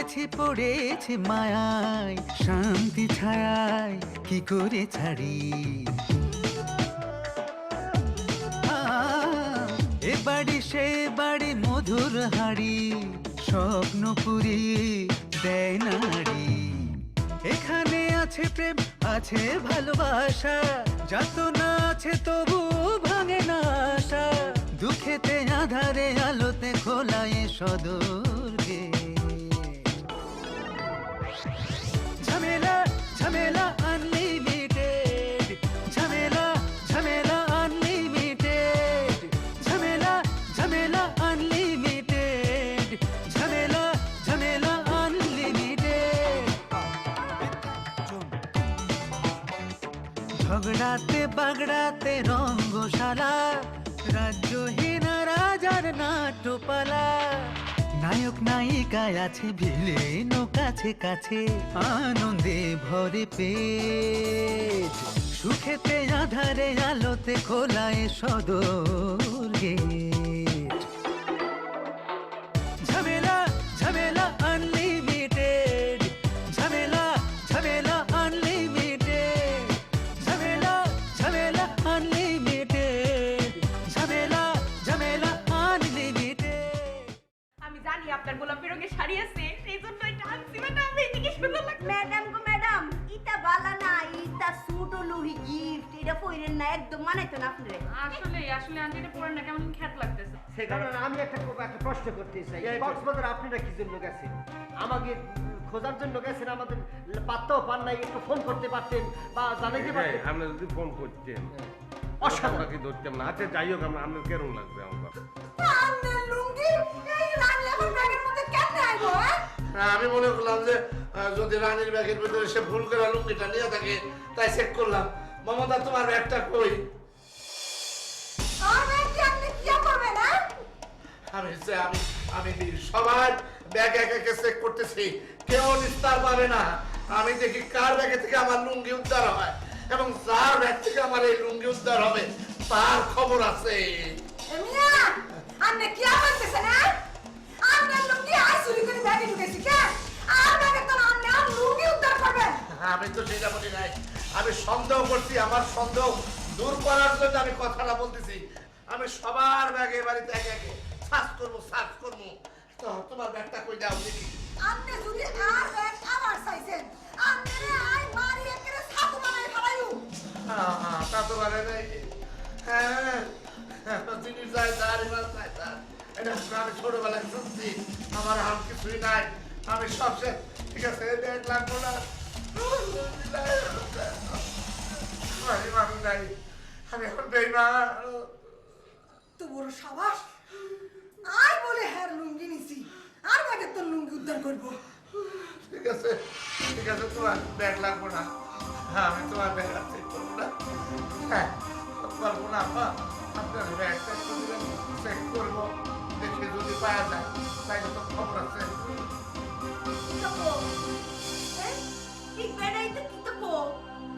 পড়েছি মায়ায়, শান্তি ছায়ায় কি করে ছাড়ি। এ বাড়ি সে বাড়ি মধুর হাড়ি, স্বপ্নপুরী দেয় নারী। এখানে আছে প্রেম, আছে ভালোবাসা, যাতনা আছে তবু ভাঙে না আশা। দুঃখেতে আধারে আলোতে খোলা এ সদর গেট। ঝামেলা ঝামেলা আনলিমিটেড, ঝামেলা ঝামেলা আনলিমিটেড, ঝামেলা ঝামেলা আনলিমিটেড, ঝামেলা ঝামেলা আনলিমিটেড। ঝগড়াতে বাগড়াতে রঙ্গশালা, রাজ্যহীন রাজার নাট্যপালা। নায়ক নায়িকায় আছে ভিলেন কাছে কাছে, আনন্দে ভরে পেট। সুখেতে আধারে আলোতে খোলা এ সদর গেট। ঝামেলা ঝামেলা আনলিমিটেড, ঝামেলা ঝামেলা আনলিমিটেড, ঝামেলা ঝামেলা আনলিমিটেড, ঝামেলা ঝামেলা আনলিমিটেড। আমি জানি আপনার গোলাপি রঙের শাড়ি আছে, সেই জন্য এটা আনছি। ম্যাডাম এদিকে সুন্দর লাগছে। ম্যাডাম গো ম্যাডাম, ইটা বালা না, ইটা সুট ও লুহি গিফট। এটা পইরেন না, একদম মানাইতো না আপনারে। আসলে আসলে আন্টি এটা পরে না কেমন খ্যাত লাগতেছে। সে কারণে আমি একটা প্রশ্ন করতে চাই, কক্সবাজার আপনারা কি জন্য গেছেন? আমাকে খোঁজার জন্য গেছেন? আমাদের পাত্তাও পান নাই, একটু ফোন করতে পারতেন বা জানাইতে পারতেন। আমরা যদি ফোন করতেন অসাধারণ কি ধরতাম না। আচ্ছা যাই হোক, আপনার কেরম লাগবে আমার? আপনার লুঙ্গি এই রান্নাঘর ব্যাগের মধ্যে কেন আইবো? আমি মনে করলাম যে যদি রানীর ব্যাগের ভিতরে সে ভুল করে লুঙ্গিটা নিয়ে থাকে, তাই চেক করলাম। মমতা, তোমার ব্যাগটা কই? আমি কি আপনি কি করবেন না? আমি আমি সবার ব্যাগ এক এক চেক করতেছি, কেউ নিস্তার পাবে না। আমি দেখি কার ব্যাগে থেকে আমার লুঙ্গি উদ্ধার হয়, এবং যার ব্যাগ থেকে আমার এই লুঙ্গি উদ্ধার হবে তার খবর আছে। মিয়া, আপনি কি করতেছেন? আপনার লুঙ্গি আই চুরি করে ব্যাগে ঢুকেছি কে? আর ব্যাগে তো আপনি আর লুঙ্গি উদ্ধার করবেন। আমি তো সেটা বলি নাই, আমি সন্দেহ করছি। আমার সন্দেহ দূর করার জন্য আমি কথাটা বলতেছি। আমি সবার ব্যাগে বাড়িতে একে একে সার্চ করবো। তো তোমার ব্যাগটা কই দাও দেখি। আপনি যদি আর ব্যাগ আবার চাইছেন, আপনি আই মারি একেরে ছাতু বানাই ফেলাইউ। তা তো পারে নাই। হ্যাঁ, জিনিস যায় দাঁড়ি মাছ যায় তার। এটা আমি ছোটবেলায় শুনছি, আমার হাম কিছুই নাই, আমি সব শেষ। ঠিক আছে, ব্যাগ লাগবো না। আমি এখন বেইমান। তো বড় সাবাস, আই বলে হ্যার লুঙ্গি নিছি, আর ব্যাগে তোর লুঙ্গি উদ্ধার করবো। ঠিক আছে, তোমার ব্যাগ লাগবো না। হ্যাঁ, আমি তোমার ব্যাগ আছে করবো না। হ্যাঁ, পারবো না। আপনার ব্যাগটা একটু চেক করবো, দেখে যদি পাওয়া যায় তাইলে তো খবর আছে। ঠিক বেড়াই তো কি তো কো?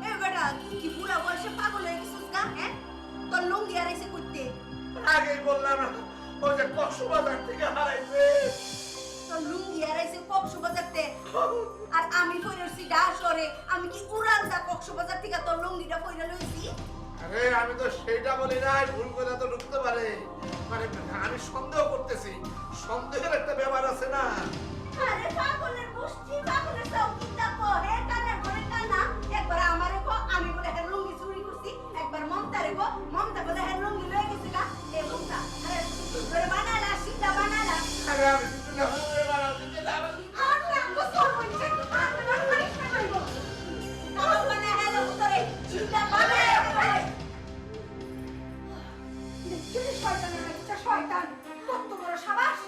এ বেটা, তুই কি বুড়া বয়সে পাগল হয়ে গেছিস না? হ্যাঁ, তোর লুঙ্গি আর এসে করতে আগেই বললাম না, ওই যে কক্সবাজার থেকে হারাইছে। তোর লুঙ্গি আর এসে কক্সবাজারতে, আর আমি পইরছি ডাশরে। আমি কি উড়াল দা কক্সবাজার থেকে তোর লুঙ্গিটা পইরা লইছি? আরে আমি তো সেইটা বলি নাই, ভুল করে তো ঢুকতে পারে। মানে আমি সন্দেহ করতেছি, সন্দেহের একটা ব্যাপার আছে না। আরে পাগলের গোষ্ঠী, পাগলের সব কিতা কো? হে কানে ঘরে কানা। একবার আমারে কো আমি বলে হে লুঙ্গি চুরি করছি, একবার মমতারে কো মমতা বলে হে লুঙ্গি লয়ে গেছি না। এ মমতা, আরে ঘরে বানালা, সিধা বানালা। আরে আমি কিছু না বলে বানাতে দিলাম। আর না গোসল হইছে, আর না পরিষ্কার হইবো। আমার মানে হেলো উতরে সিধা বানালা। দেখি শয়তানের বাচ্চা, শয়তান কত বড় সাবাস!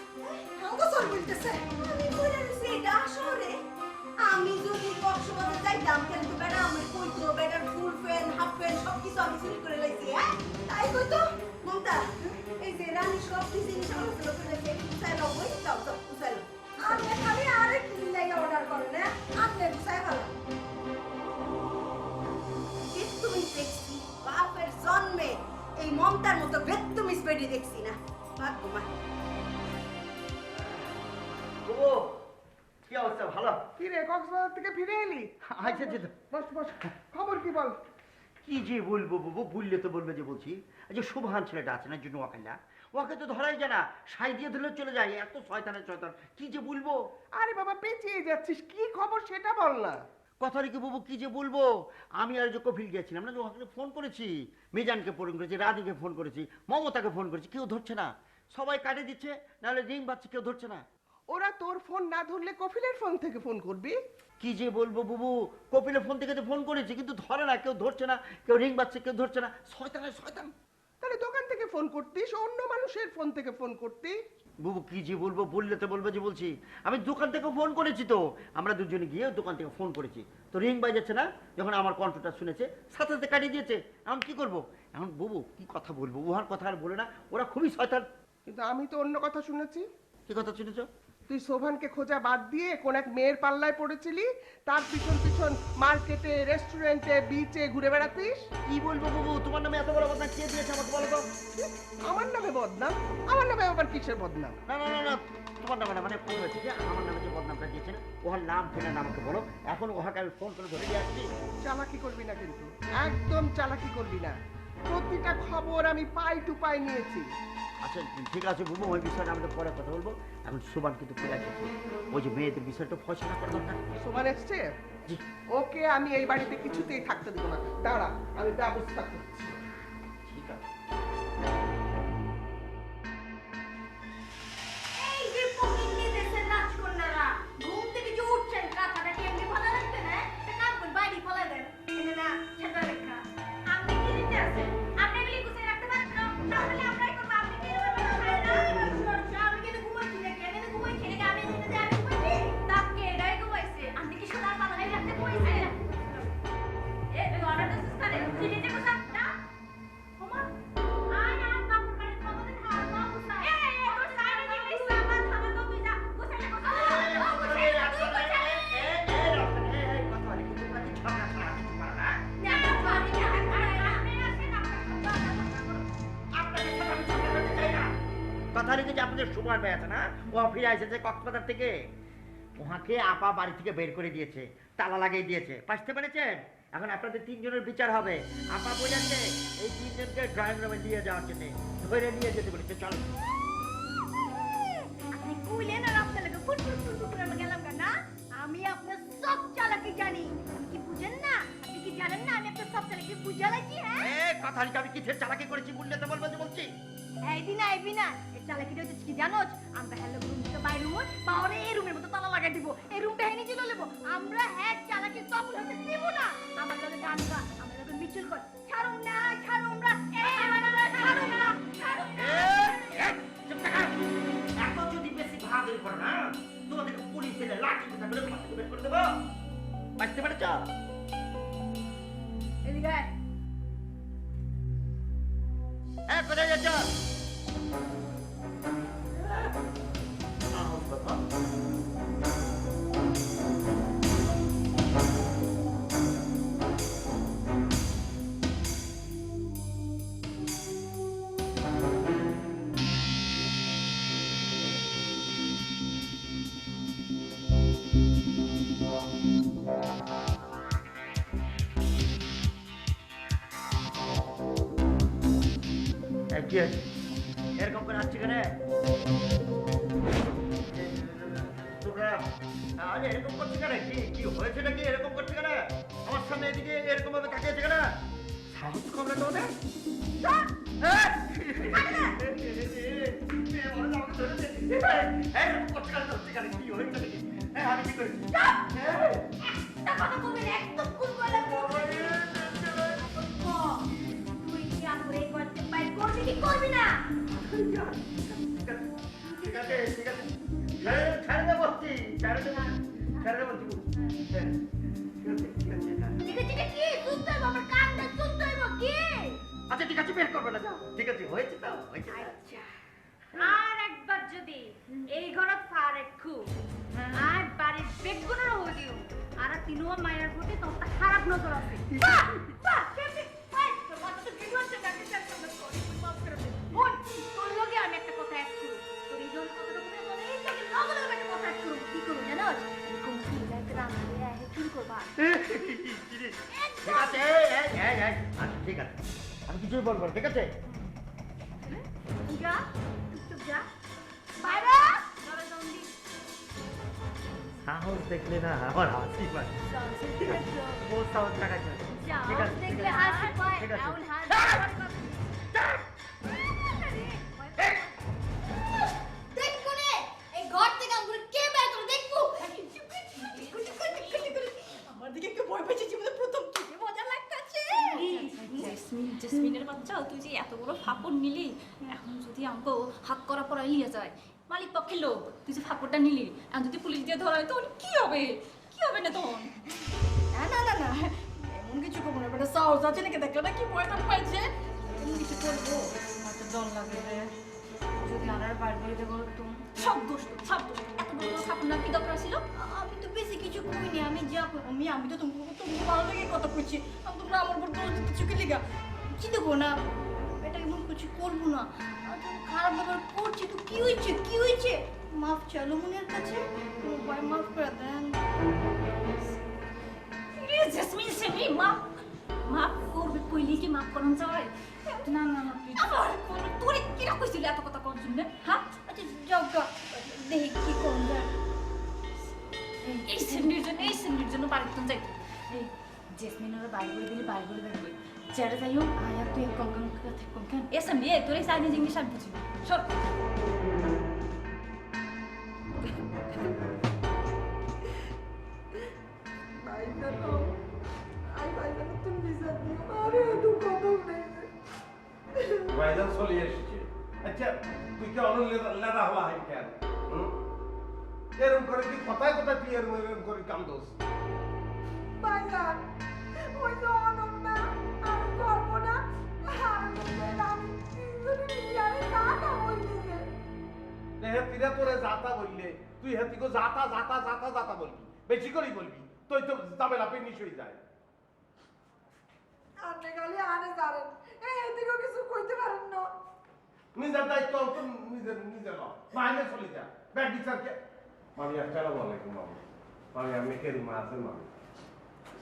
গোসল বলতেছে। আমি কইরা দিছি ডাশরে। আমি যদি কক্সবাজার যাইতাম, তাহলে তো বেটা আমার কইতো better full pant, half pant সব কিছু আমি চুরি করে লাইছি। হ্যাঁ, তাই কইতো মমতা, এই যে রানী সব জিনিস আমার চুরি করে লাইছে, উসাইলো কই দাও তো উসাইলো। আপনি খালি আরেকটু দিলাই অর্ডার করেন। হ্যাঁ, আপনি উসাই ভালো। তুমি দেখছি বাপের জন্মে এই মমতার মতো বেত্তমিস বেডি দেখছি না। বাপ তোমার ও কি অবস্থা? ভালো। কি রে, কক্সবাজার থেকে ফিরে এলি? আচ্ছা জি তো। বস বস, খবর কি বল? কি যে বলবো বাবু, বললে তো বলবে যে বলছি। এই যে শুভান ছেলেটা আছে না, জন্য ওয়াকাল্লা, ওকে তো ধরাই যায় না, সাই দিয়ে ধরলে চলে যায়, এত শয়তানের শয়তান, কি যে বলবো। আরে বাবা, পেঁচিয়ে যাচ্ছিস, কি খবর সেটা বল না। কথা রেখে বাবু কি যে বলবো। আমি আর যে কপিল গেছিলাম না, ওখানে ফোন করেছি, মিজানকে ফোন করেছি, রাধিকে ফোন করেছি, মমতাকে ফোন করেছি, কেউ ধরছে না, সবাই কাটে দিচ্ছে, নাহলে রিং বাজছে, কেউ ধরছে না। ওরা তোর ফোন না ধরলে কপিলের ফোন থেকে ফোন করবি? কি যে বলবো বাবু, কপিলের ফোন থেকে তো ফোন করেছি, কিন্তু ধরে না, কেউ ধরছে না, কেউ রিং বাজছে, কেউ ধরছে না, শয়তানের শয়তান। তাহলে দোকান থেকে ফোন করতিস, অন্য মানুষের ফোন থেকে ফোন করতি। বাবু কি যে বলবো, বললে তো বলবো যে বলছি, আমি দোকান থেকে ফোন করেছি তো, আমরা দুজনে গিয়ে দোকান থেকে ফোন করেছি, তো রিং বাজাচ্ছে না, যখন আমার কণ্ঠটা শুনেছে সাথে সাথে কাটিয়ে দিয়েছে। এখন কি করব? এখন বাবু কি কথা বলবো, উহার কথা আর বলে না, ওরা খুবই শয়তান। কিন্তু আমি তো অন্য কথা শুনেছি। কি কথা শুনেছ? তুই শোভানকে খোঁজা বাদ দিয়ে কোন এক মেয়ের পাল্লায় পড়েছিলি, তার পিছন পিছন মার্কেটে, রেস্টুরেন্টে, বিচে ঘুরে বেড়াতিস। কি বলবো বাবু, তোমার নামে এত বড় বদনাম কে দিয়েছে আমাকে বলো তো? আমার নামে বদনাম? আমার নামে আবার কিসের বদনাম? না না না না, তোমার নামে না, মানে ফোন হয়েছে যে আমার নামে যে বদনামটা দিয়েছে না, ওহার নাম ফেলে আমাকে বলো, এখন ওহাকে আমি ফোন করে ধরে দিয়ে আসছি। চালাকি করবি না কিন্তু, একদম চালাকি করবি না। প্রতিটা খবর আমি পাই টু পাই নিয়েছি। আচ্ছা ঠিক আছে বাবু, ওই বিষয়টা আমাদের পরে কথা বলবো, এখন সুবান কিন্তু ফিরে আসছে, ওই যে মেয়েদের বিষয়টা ফয়সলা করা দরকার। শোভান এসছে? জি। ওকে আমি এই বাড়িতে কিছুতেই থাকতে দেবো না। দাঁড়া, আমি ব্যবস্থা করছি। ঠিক আছে। এই যে পকিন্নি দেশের রাজকন্যারা ঘুম থেকে যে উঠছেন, কাঁথাটা কি এমনি ভালো লাগছে না? কাম করে বাইরে ফেলে দেন। এনে না ছেঁকা লেখা। আপনি কি নিতে আসেন? আপনি এগুলি গুছিয়ে রাখতে পারছেন না? তাহলে আমরাই করবো, আপনি কি এভাবে খায় না? আমি কিন্তু ঘুমাইছি নাকি? আমি কিন্তু ঘুমাইছি নাকি? আমি কিন্তু যে আমি ঘুমাইছি? তাকে এটাই ঘুমাইছে। আপনি কি সোনার পালঙে রাখতে ঘুমাইছে? এ অর্ডার দিছিস কারে? তুই নিজে কোথা না? ওমা আয় আয় বাবুর বাড়ি কতদিন হার বাবু সাহেব। এই তোর সাইডে কি হইছে? আমার থামা তো তুই যা। গোছালে কথা রেখে যে আপনাদের সুমার মেয়ে আছে না, ও ফিরে এসেছে কক্সবাজার থেকে, ওহাকে আপা বাড়ি থেকে বের করে দিয়েছে, তালা লাগিয়ে দিয়েছে, বুঝতে পেরেছেন? এখন আপনাদের তিনজনের বিচার হবে। আপা বলেছে এই তিনজনকে ড্রয়িং রুমে নিয়ে যাওয়ার জন্য, ধরে নিয়ে যেতে বলেছে। চলো। আপনি কইলেন আর আপনার লাগে ফুটফুট করে আমি গেলাম না? আমি আপনার সব চালাকি জানি। আপনি কি বুঝেন না? আপনি কি জানেন না আমি আপনার সব চালাকি বুঝা লাগি? হ্যাঁ কথা রেখে আমি কিসের চালাকি করেছি বললে তো বলবো যে বলছি। এই দিনা এই চালাকিটা হচ্ছে কি জানোস? আমরা হ্যালো রুম থেকে বাইরে হই, পাওয়ারে এই রুমের মধ্যে তালা লাগাই দিব, এই রুমটা হেনি চলে নেব। আমরা হ্যাঁ চালাকি সব হতে দিব না। আমার লগে গান গা, আমার লগে মিছিল কর। ছাড়ুন না, ছাড়ুন না, ছাড়ুন না, ছাড়ুন না। এত যদি বেশি ভাগের করো না, তোমাদেরকে পুলিশ এলে লাঠি পিটা করে ঘর থেকে বের করে দেবো, বুঝতে পেরেছ? এদিকে আয়। হ্যাঁ, কোথায় যাচ্ছ? কি আছে এরকম করে আসছে কেন তোমরা? আরে এরকম করছে কেন? কি কি হয়েছে নাকি এরকম করছে কেন? আমার সামনে এদিকে এরকম ভাবে তাকিয়েছে কেন? সাহস কম না তোমাদের? এরকম করছে কেন? ধরছে কেন? কি হয়েছে নাকি? আমি কি করি? একটা কথা বলবি না, একদম কুল বলে তুই কি আমরা এই করতে পাই করবি কি করবি না? ঠিক আছে ঠিক আছে, ছাড়ে দেবো বলছি, ছাড়ে দেবো, ছাড়ে দেবো বলছি। ঠিক আছে কি শুনতে হবে? আমার কানটা শুনতে হবে কি? আচ্ছা ঠিক আছে, বের করবে না, যাও। ঠিক আছে, হয়েছে তো হয়েছে। আচ্ছা আর একবার যদি এই ঘরত ফার একটু আর বাড়ির বেগুনের হদিও আর তিনুয়া মায়ের প্রতি তোর খারাপ নজর আছে। বাহ বাহ কেমনে ভাই তোর কথা তো ভিডিও আছে নাকি চেষ্টা করি মাফ করে দে। ওই তোর লগে আমি একটা কথা এক করব, তোর এই জন কথাটা বলে বলে এই তোর লগে লগে একটা কথা এক করব। কি করব জানোস? কোন এই, আচ্ছা ঠিক আছে, আমি কিছুই বলবো না, ঠিক আছে? যা চুপ যা বাইরে সাহস দেখলে না আমার হাসি পায়। বহুত সাহস দেখাচ্ছে। ঠিক আছে, ঠিক দেখলে আছে। হাসি পায় ঠিক আছে। এমন হাসি দেখবো রে এই ঘর থেকে আমরা কে বের করে দেখবো আমার দিকে কেউ ভয় পেয়েছে জীবনে প্রথম কি মজা লাগতাছে জেসমিনের বাচ্চা তুই যে এত বড় ফাপড় নিলি, এখন যদি আমাকে হাত করা পড়া নিয়ে যায়, মালিক পক্ষের লোক, তুই যে ফাপড়টা নিলি, এখন যদি পুলিশ দিয়ে ধরা হয় তখন কি হবে? কি হবে না তখন? না না না না এমন কিছু করবো না বেটা সাহস আছে নাকি দেখলো না কি ভয়টা পাইছে এমন কিছু করবো আমার তো ডর লাগে রে, যদি আর বার করে দেবো তো সব দোষ তো, সব দোষ। এত বড় বড় ফাপড় না কি দরকার ছিল? আমি তো বেশি কিছু করিনি আমি যা আমি তো তোমাকে ভালো লাগে কথা করছি আমি তোমরা আমার উপর দোষ দিচ্ছ কি লিগা কি দেবো না এটা এমন কিছু করবো না আর তুমি খারাপ ব্যবহার করছি তো কি হয়েছে মাফ চালো মনের কাছে ভাই মাফ করে দেন রে জেসমিন সেমি মাপ মাপ করবে কইলি কি মাপ করন যায়? না না না তুই আমার কোন তোর কি না কইছিল এত কথা কোন জন্য? হ্যাঁ, আচ্ছা যাও গা দেখি কি করুন যায় এই সেন্ডির জন্য বাড়িতে যাই। এই জেসমিন ওরা বাড়ি করে দিলে বাড়ি করে বেরোবে, চেয়ারে যাইও আয়া তুই কঙ্কন কঙ্কন এসে নিয়ে তোর এই সাইডে জিনিস আর বুঝি সর। ভাইজান চলে এসেছে। আচ্ছা তুই কি অন্য লেদা হওয়া হয় কেন? এরকম করে কি কথায় কথায় তুই এরকম করে কাম দোস? ভাইজান ওই তো অনন্যা আমি করবো না আমি তিনজনে মিলে আরে কাটা বলতেছে হেতিরা তোরে যাতা বললে তুই হেতিকে যাতা যাতা যাতা যাতা বলবি, বেশি করেই বলবি, তুই তো ঝামেলা ফিনিশ হয়ে যায়। আপনি খালি আনে জানেন এদিকেও কিছু কইতে পারেন না নিজের দায়িত্ব তো নিজের বাইরে চলে যা ব্যাগ বিচারকে। মামি আসসালামু আলাইকুম মামি। মামি আপনি কে রুমা আছেন মামি?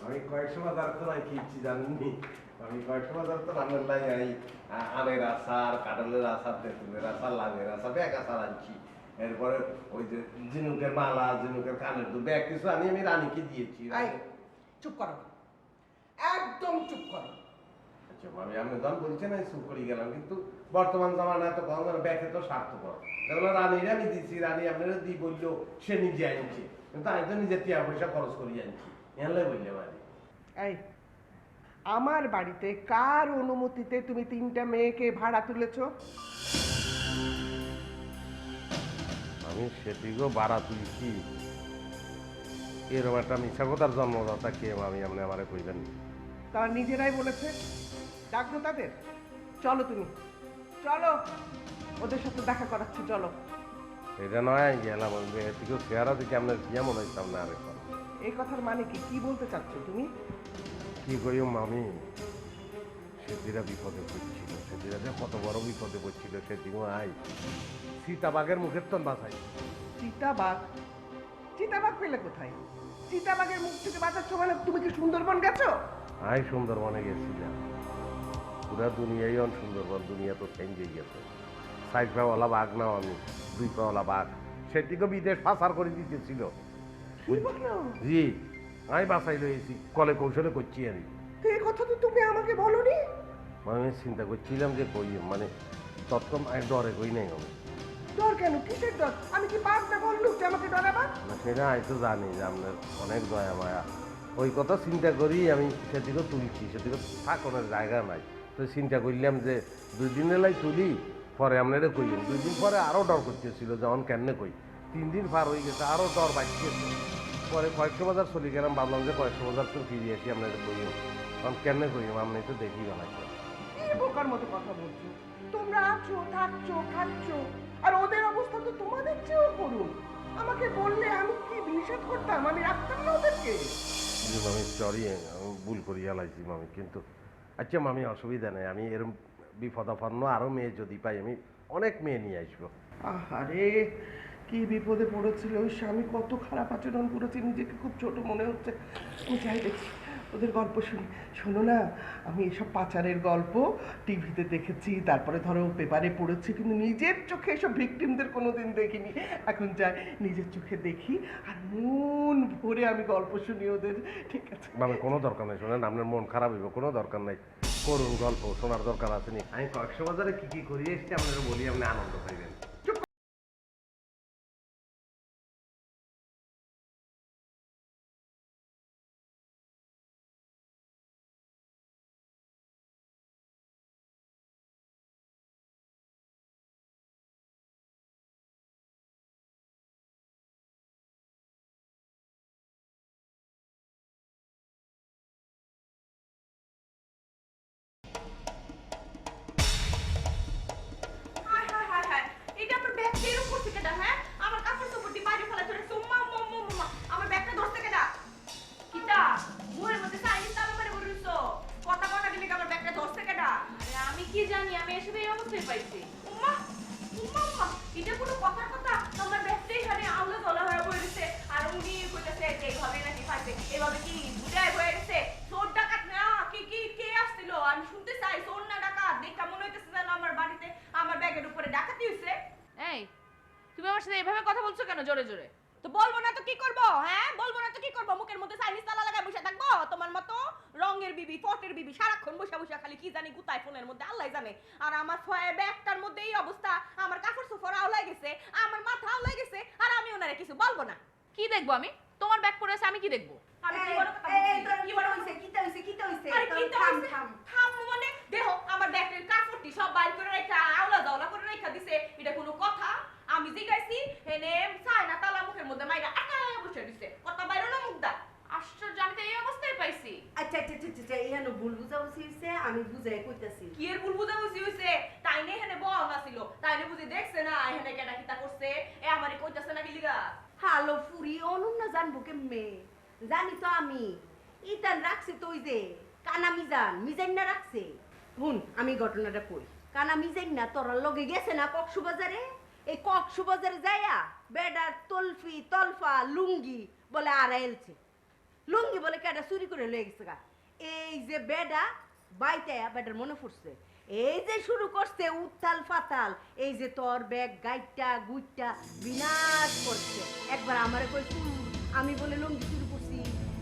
আমি কয়েকশো বাজার তো নাই কি ইচ্ছি জানেননি, আমি কয়েকশো বাজার তো রান্নার লাই এই আমের আচার, কাঁঠালের আচার, তেঁতুলের আচার, লাভের আচার, ব্যাগ আচার আনছি। এরপরে ওই যে ঝিনুকের মালা, ঝিনুকের কানের দুল, ব্যাগ কিছু আমি রানীকে দিয়েছি। চুপ করো একদম চুপ করো আচ্ছা মামি আপনি যখন বলছেন আমি চুপ করে গেলাম, কিন্তু বর্তমান জামানায় তো কম ব্যাগে তো স্বার্থপর। দেখলো রানীরে আমি দিচ্ছি, রানী আপনারা দিই বললো সে নিজে আনছে, কিন্তু আমি তো নিজে টিয়া পয়সা খরচ করি আনছি, এলে বললে মারি। এই আমার বাড়িতে কার অনুমতিতে তুমি 3টা মেয়েকে ভাড়া তুলেছো? আমি সেটিকেও বাড়া তুলছি, এরকম একটা মিথ্যা কথার জন্মদাতা কে মামি আপনি আমারে কইবেন? তারা নিজেরাই বলেছে, ডাকবো তাদের। চলো তুমি চলো, ওদের সাথে দেখা করাচ্ছি, চলো। এটা নয় গেলাম এটিকেও চেহারা দিকে আপনার কি মনে হয়েছে আপনার আরেকবার? এই কথার মানে কি বলতে চাচ্ছ তুমি? কি কইও মামি, সেদিরা বিপদে পড়ছিল, সেদিরা যে কত বড় বিপদে পড়ছিল, সেদিনও আই সীতাবাগের মুখের তন বাঁচাই। চিতাবাঘ? চিতাবাঘ পেলে কোথায়? চিতাবাঘের মুখ থেকে বাঁচাচ্ছ মানে তুমি কি সুন্দরবন গেছো? আই সুন্দরবনে গেছিলাম, পুরা দুনিয়াই অন সুন্দরবন, দুনিয়া তো চেঞ্জ হয়ে গেছে। 4 পাওয়ালা বাঘ নাও আমি, 2 পাওয়ালা বাঘ, সেটিকে বিদেশ পাচার করে দিতেছিল। জি আমি বাসাই রয়েছি, কলে কৌশলে করছি আমি। তো এই কথা তো তুমি আমাকে বলনি। আমি চিন্তা করছিলাম যে কই মানে তৎক্ষণ আমি ডরে কই নাই আমি। ডর কেন? কিসের ডর? আমি কি পাপ না বললুম যে আমাকে ডরাবা? না সেটা আমি তো জানি যে আপনার অনেক দয়া মায়া, ওই কথা চিন্তা করি আমি সেদিকে তুলছি, সেদিকে থাকার জায়গা নাই, তো চিন্তা করলাম যে 2 দিন এলাই তুলি, পরে আপনারা কইলেন। 2 দিন পরে আরও ডর করতেছিল যখন কেন কই, 3 দিন পার হয়ে গেছে আরও ডর বাড়তেছে। পরে কয়েকশো বাজার চলে গেলাম, ভাবলাম যে কয়েকশো বাজার তো ফিরে আসি আপনাদের কইও, কারণ কেন কইম আপনি তো দেখি বানাইছে। কি বোকার মতো কথা বলছো? তোমরা আছো, থাকছো, খাচ্ছো, আর ওদের অবস্থা তো তোমাদের চেয়েও করুন। আমাকে বললে আমি কি নিষেধ করতাম? আমি রাখতাম না ওদেরকে। মামি সরি, আমি ভুল করিয়া লাইছি মামি, কিন্তু আচ্ছা মামি অসুবিধা নেই, আমি এরকম বিপদাপন্ন আরও মেয়ে যদি পাই আমি অনেক মেয়ে নিয়ে আসবো। আরে কি বিপদে পড়েছিল ওই স্বামী, কত খারাপ আচরণ করেছে, নিজেকে খুব ছোট মনে হচ্ছে। ও যাই দেখছি, ও ওদের গল্প শুনি। শোনো না, আমি এসব পাচারের গল্প টিভিতে দেখেছি, তারপরে ধরো পেপারে পড়েছি, কিন্তু নিজের চোখে এসব ভিকটিমদের কোনোদিন দেখিনি। এখন যাই নিজের চোখে দেখি আর মন ভরে আমি গল্প শুনি ওদের। ঠিক আছে মানে কোনো দরকার নাই, শোনেন আপনার মন খারাপ হইব, কোনো দরকার নাই, করুন গল্প শোনার দরকার আছে নি। আমি কক্সবাজারে কি কি করি এসছি আপনারা বলি, আপনি আনন্দ পাইবেন। হায় হায় হায় হায়, এটা আমার ব্যাগটা এরকম করছে কেডা? হ্যাঁ, আমার কাপড় চোপড় দিয়ে বাইরে ফেলা চলে সোম্মা মম্মা, আমার ব্যাগটা ধরছে কেডা? কিতা মুহের মধ্যে চাইনিজ তালা মারে বলছো, কথা বলা দিলে আমার ব্যাগটা ধরছে কেডা? আরে আমি কি জানি, আমি এসবে এই অবস্থায় পাইছি। উম্মা উম্মা উম্মা, এটা কোনো কথার কথা? আমার ব্যাগটা এখানে আউলা দলা হয়ে পড়েছে, আর উনি কইতাছে যে এইভাবে নাকি পাইছে, এভাবে কি বুঝায় হয়ে গেছে? চোর ডাকাত না, কে আসছিল? আমি শুনতে চাই চোর না ডাকাত, দেখা মনে হইতেছে যেন আমার বাড়িতে আমার ব্যাগের উপরে ডাকাতি হইছে। এই তুমি আমার সাথে এভাবে কথা বলছো কেন জোরে জোরে? তো বলবো না তো কি করব? হ্যাঁ, বলবো না তো কি করব? মুখের মধ্যে চাইনিজ তালা লাগায় বসে থাকবো তোমার মতো রঙের বিবি, ফটের বিবি, সারাক্ষণ বসে বসে খালি কি জানি গুতায় ফোনের মধ্যে, আল্লাহ জানে। আর আমার ব্যাগটার মধ্যে এই অবস্থা, আমার কাপড় চোপড় আউলাই গেছে, আমার মাথা আউলাই গেছে, আর আমি ওনারে কিছু বলবো না। কি দেখবো আমি? তোমার ব্যাগ পড়ে আছে, আমি কি দেখবো? আমি কি বড় কথা বলছি? কি বড় হইছে? কিতা হইছে? আরে কিতা হইছে? থাম মানে দেখো আমার ব্যাগের কাপড়টি সব বাইর করে রাখা, আউলা দাওলা করে রাখা দিছে, এটা কোনো কথা? আমি জিগাইছি হেনে চায়না তালা মুখের মধ্যে মাইরা আটা বসে দিছে, কথা বাইরে না মুখ দা। আশ্চর্য, আমি তো এই অবস্থায় পাইছি। আচ্ছা আচ্ছা আচ্ছা আচ্ছা, এখানে ভুল বুঝাবুঝি হইছে, আমি বুঝাই কইতাছি। কি এর ভুল বুঝাবুঝি হইছে? তাইনে হেনে বল নাছিল, তাইনে বুঝি দেখছে না হেনে কেডা কিতা করছে, এ আমারে কইতাছে না কি লিগা? হ্যালো ফুরি, অনুন না জানবো কেমনে? জানি তো আমি, ইতান রাখছে তো ওই যে কানা মিজান না রাখছে। হুন আমি ঘটনাটা কই। কানা মিজান না তোরার লগে গেছে না কক্সবাজারে, এই কক্সবাজারে যাইয়া বেডার তলফা লুঙ্গি বলে আড়াইলছে, লুঙ্গি বলে কেডা চুরি করে লয়ে গেছে গা। এই যে বেডা বাইতায়া বেডার মনে পড়ছে, এই যে শুরু করছে উত্তাল ফাতাল, এই যে তোর ব্যাগ গাইটা গুইটা বিনাশ করছে। একবার আমারে কই চুর, আমি বলে লুঙ্গি চুরি করছি।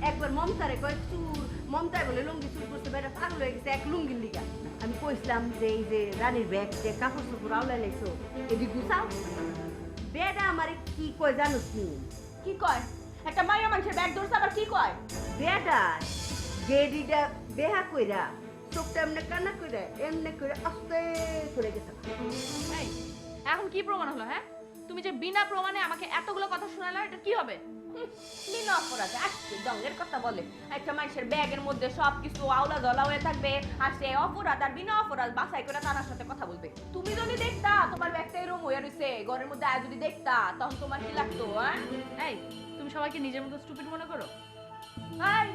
একবার মমতারে কয় চুর, মমতায় বলে লুঙ্গি চুরি করছে। বেটা পাগল হয়ে গেছে এক লুঙ্গির লিগা। আমি কইছিলাম যে এই যে রানীর ব্যাগ যে কাপড় চোপড় আউলাই লাইছো, এদি গুছাও। বেটা আমারে কি কয় জানোস নি? কি কয়? একটা মাইয়া মানুষের ব্যাগ ধরছে আবার কি কয়? বেটা গেডিটা বেহা কইরা চোখটা এমনি কান্না কইরা এমনি করে আস্তে করে গেছে। এই এখন কি প্রমাণ হলো? হ্যাঁ, তুমি যে বিনা প্রমাণে আমাকে এতগুলো কথা শোনালে, এটা কি হবে? বিনা অপরাধে আজকে দঙ্গের কথা বলে, একটা মানুষের ব্যাগের মধ্যে সবকিছু আওলা দলা হয়ে থাকবে, আর সে অপরাধ আর বিনা অপরাধ বাছাই করে তার সাথে কথা বলবে। তুমি যদি দেখতা তোমার ব্যাগটা এরকম হয়ে রয়েছে ঘরের মধ্যে, আর যদি দেখতা তখন তোমার কি লাগতো? হ্যাঁ, এই তুমি সবাইকে নিজের মতো স্টুপিড মনে করো? এই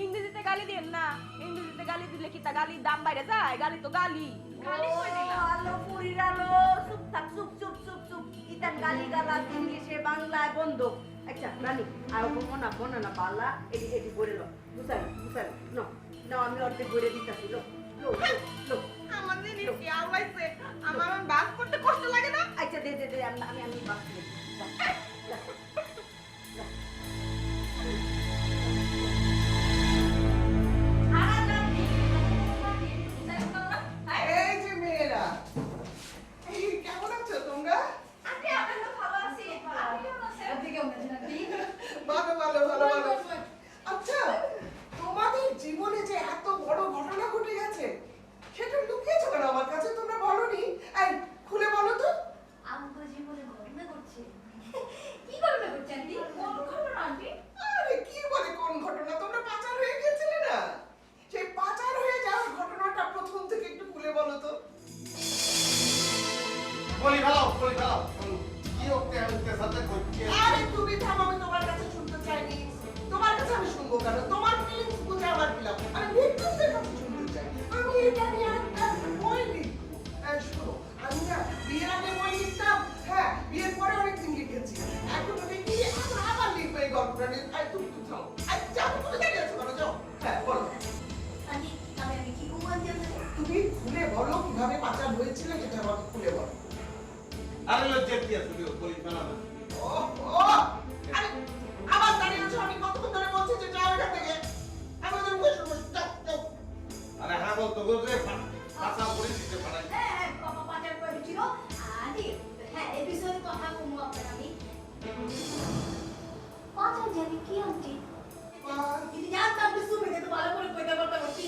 ইংরেজিতে গালি দিন না, ইংরেজিতে গালি দিলে কি তা গালির দাম বাইরে যায়? গালি তো গালি। গালি কই দিলাম? আলো পুরির আলো, চুপ থাক, চুপ চুপ চুপ চুপ। ইতান গালি গালাজ ইংলিশে বাংলায় বন্ধ। আচ্ছা রানী আর বনা না পাল্লা এটি বলে লো, বুঝাই না আমি অর্ধেক বলে দিতেছি। লো লো লো আমার জিনিস কি আওলাইছে, আমার বাস করতে কষ্ট লাগে না? আচ্ছা দে আমি বাস দিই। এই যে মেয়েরা, এই কেমন আছো তোমরা? আন্টি আমরা তো ভালো আছি, আপনি কেমন আছেন? ভালো আচ্ছা, তোমাদের জীবনে যে এত বড় ঘটনা ঘটে গেছে সেটা লুকিয়েছো কেন আমার কাছে? তোমরা বলনি, এই খুলে বলো তো। আমগো জীবনে ঘটনা ঘটছে। কি ঘটনা ঘটছে আন্টি? কোন ঘটনা আন্টি? আরে কি বলে কোন ঘটনা? তোমরা পাচার হয়ে গিয়েছিলে না, সেই পাচার হয়ে যাওয়ার ঘটনাটা প্রথম থেকে একটু খুলে বলো তো। বলি ফেলাও কি ওকে সাথে করছে? আরে তুমি থামো, আমি তোমার কাছে শুনতে চাইনি। তোমার কাছে আমি শুনবো কেন? তোমার ফিলিংস বুঝে আমার ফিলাম, আমি ভিক্টিমদের কাছে শুনতে চাই। আমি এটা নিয়ে একটা বই লিখবো। শোনো, আমি না বিয়ের আগে বই লিখতাম, হ্যাঁ বিয়ের পরে অনেকদিন লিখেছি, এখন লিখি, এখন আবার লিখবো এই গল্পটা নিয়ে। তুমি যাও, যাও, তুমি দাঁড়িয়ে আছো কেন? যাও, হ্যাঁ বলো। তুমি খুলে বলো কিভাবে পাচার হয়েছিল সেটা আমাকে খুলে বলো। আরে লজ্জা কি আছে তুই বলিস না না ও আরে আবার দাঁড়িয়ে আছো, আমি কতক্ষণ ধরে বলছি যে যাও এখান থেকে। আমি ওদের মুখে শুনবো, যাও যাও। আরে হ্যাঁ বল তো বলতে পাছা করে দিতে পারাই হ্যাঁ বাবা পাচার করে ছিল আদি। হ্যাঁ এপিসোড কথা কমু আপনার আমি পাচার জানি কি আন্টি যদি জানতাম তো শুনে তো ভালো করে কইতে পারতাম কি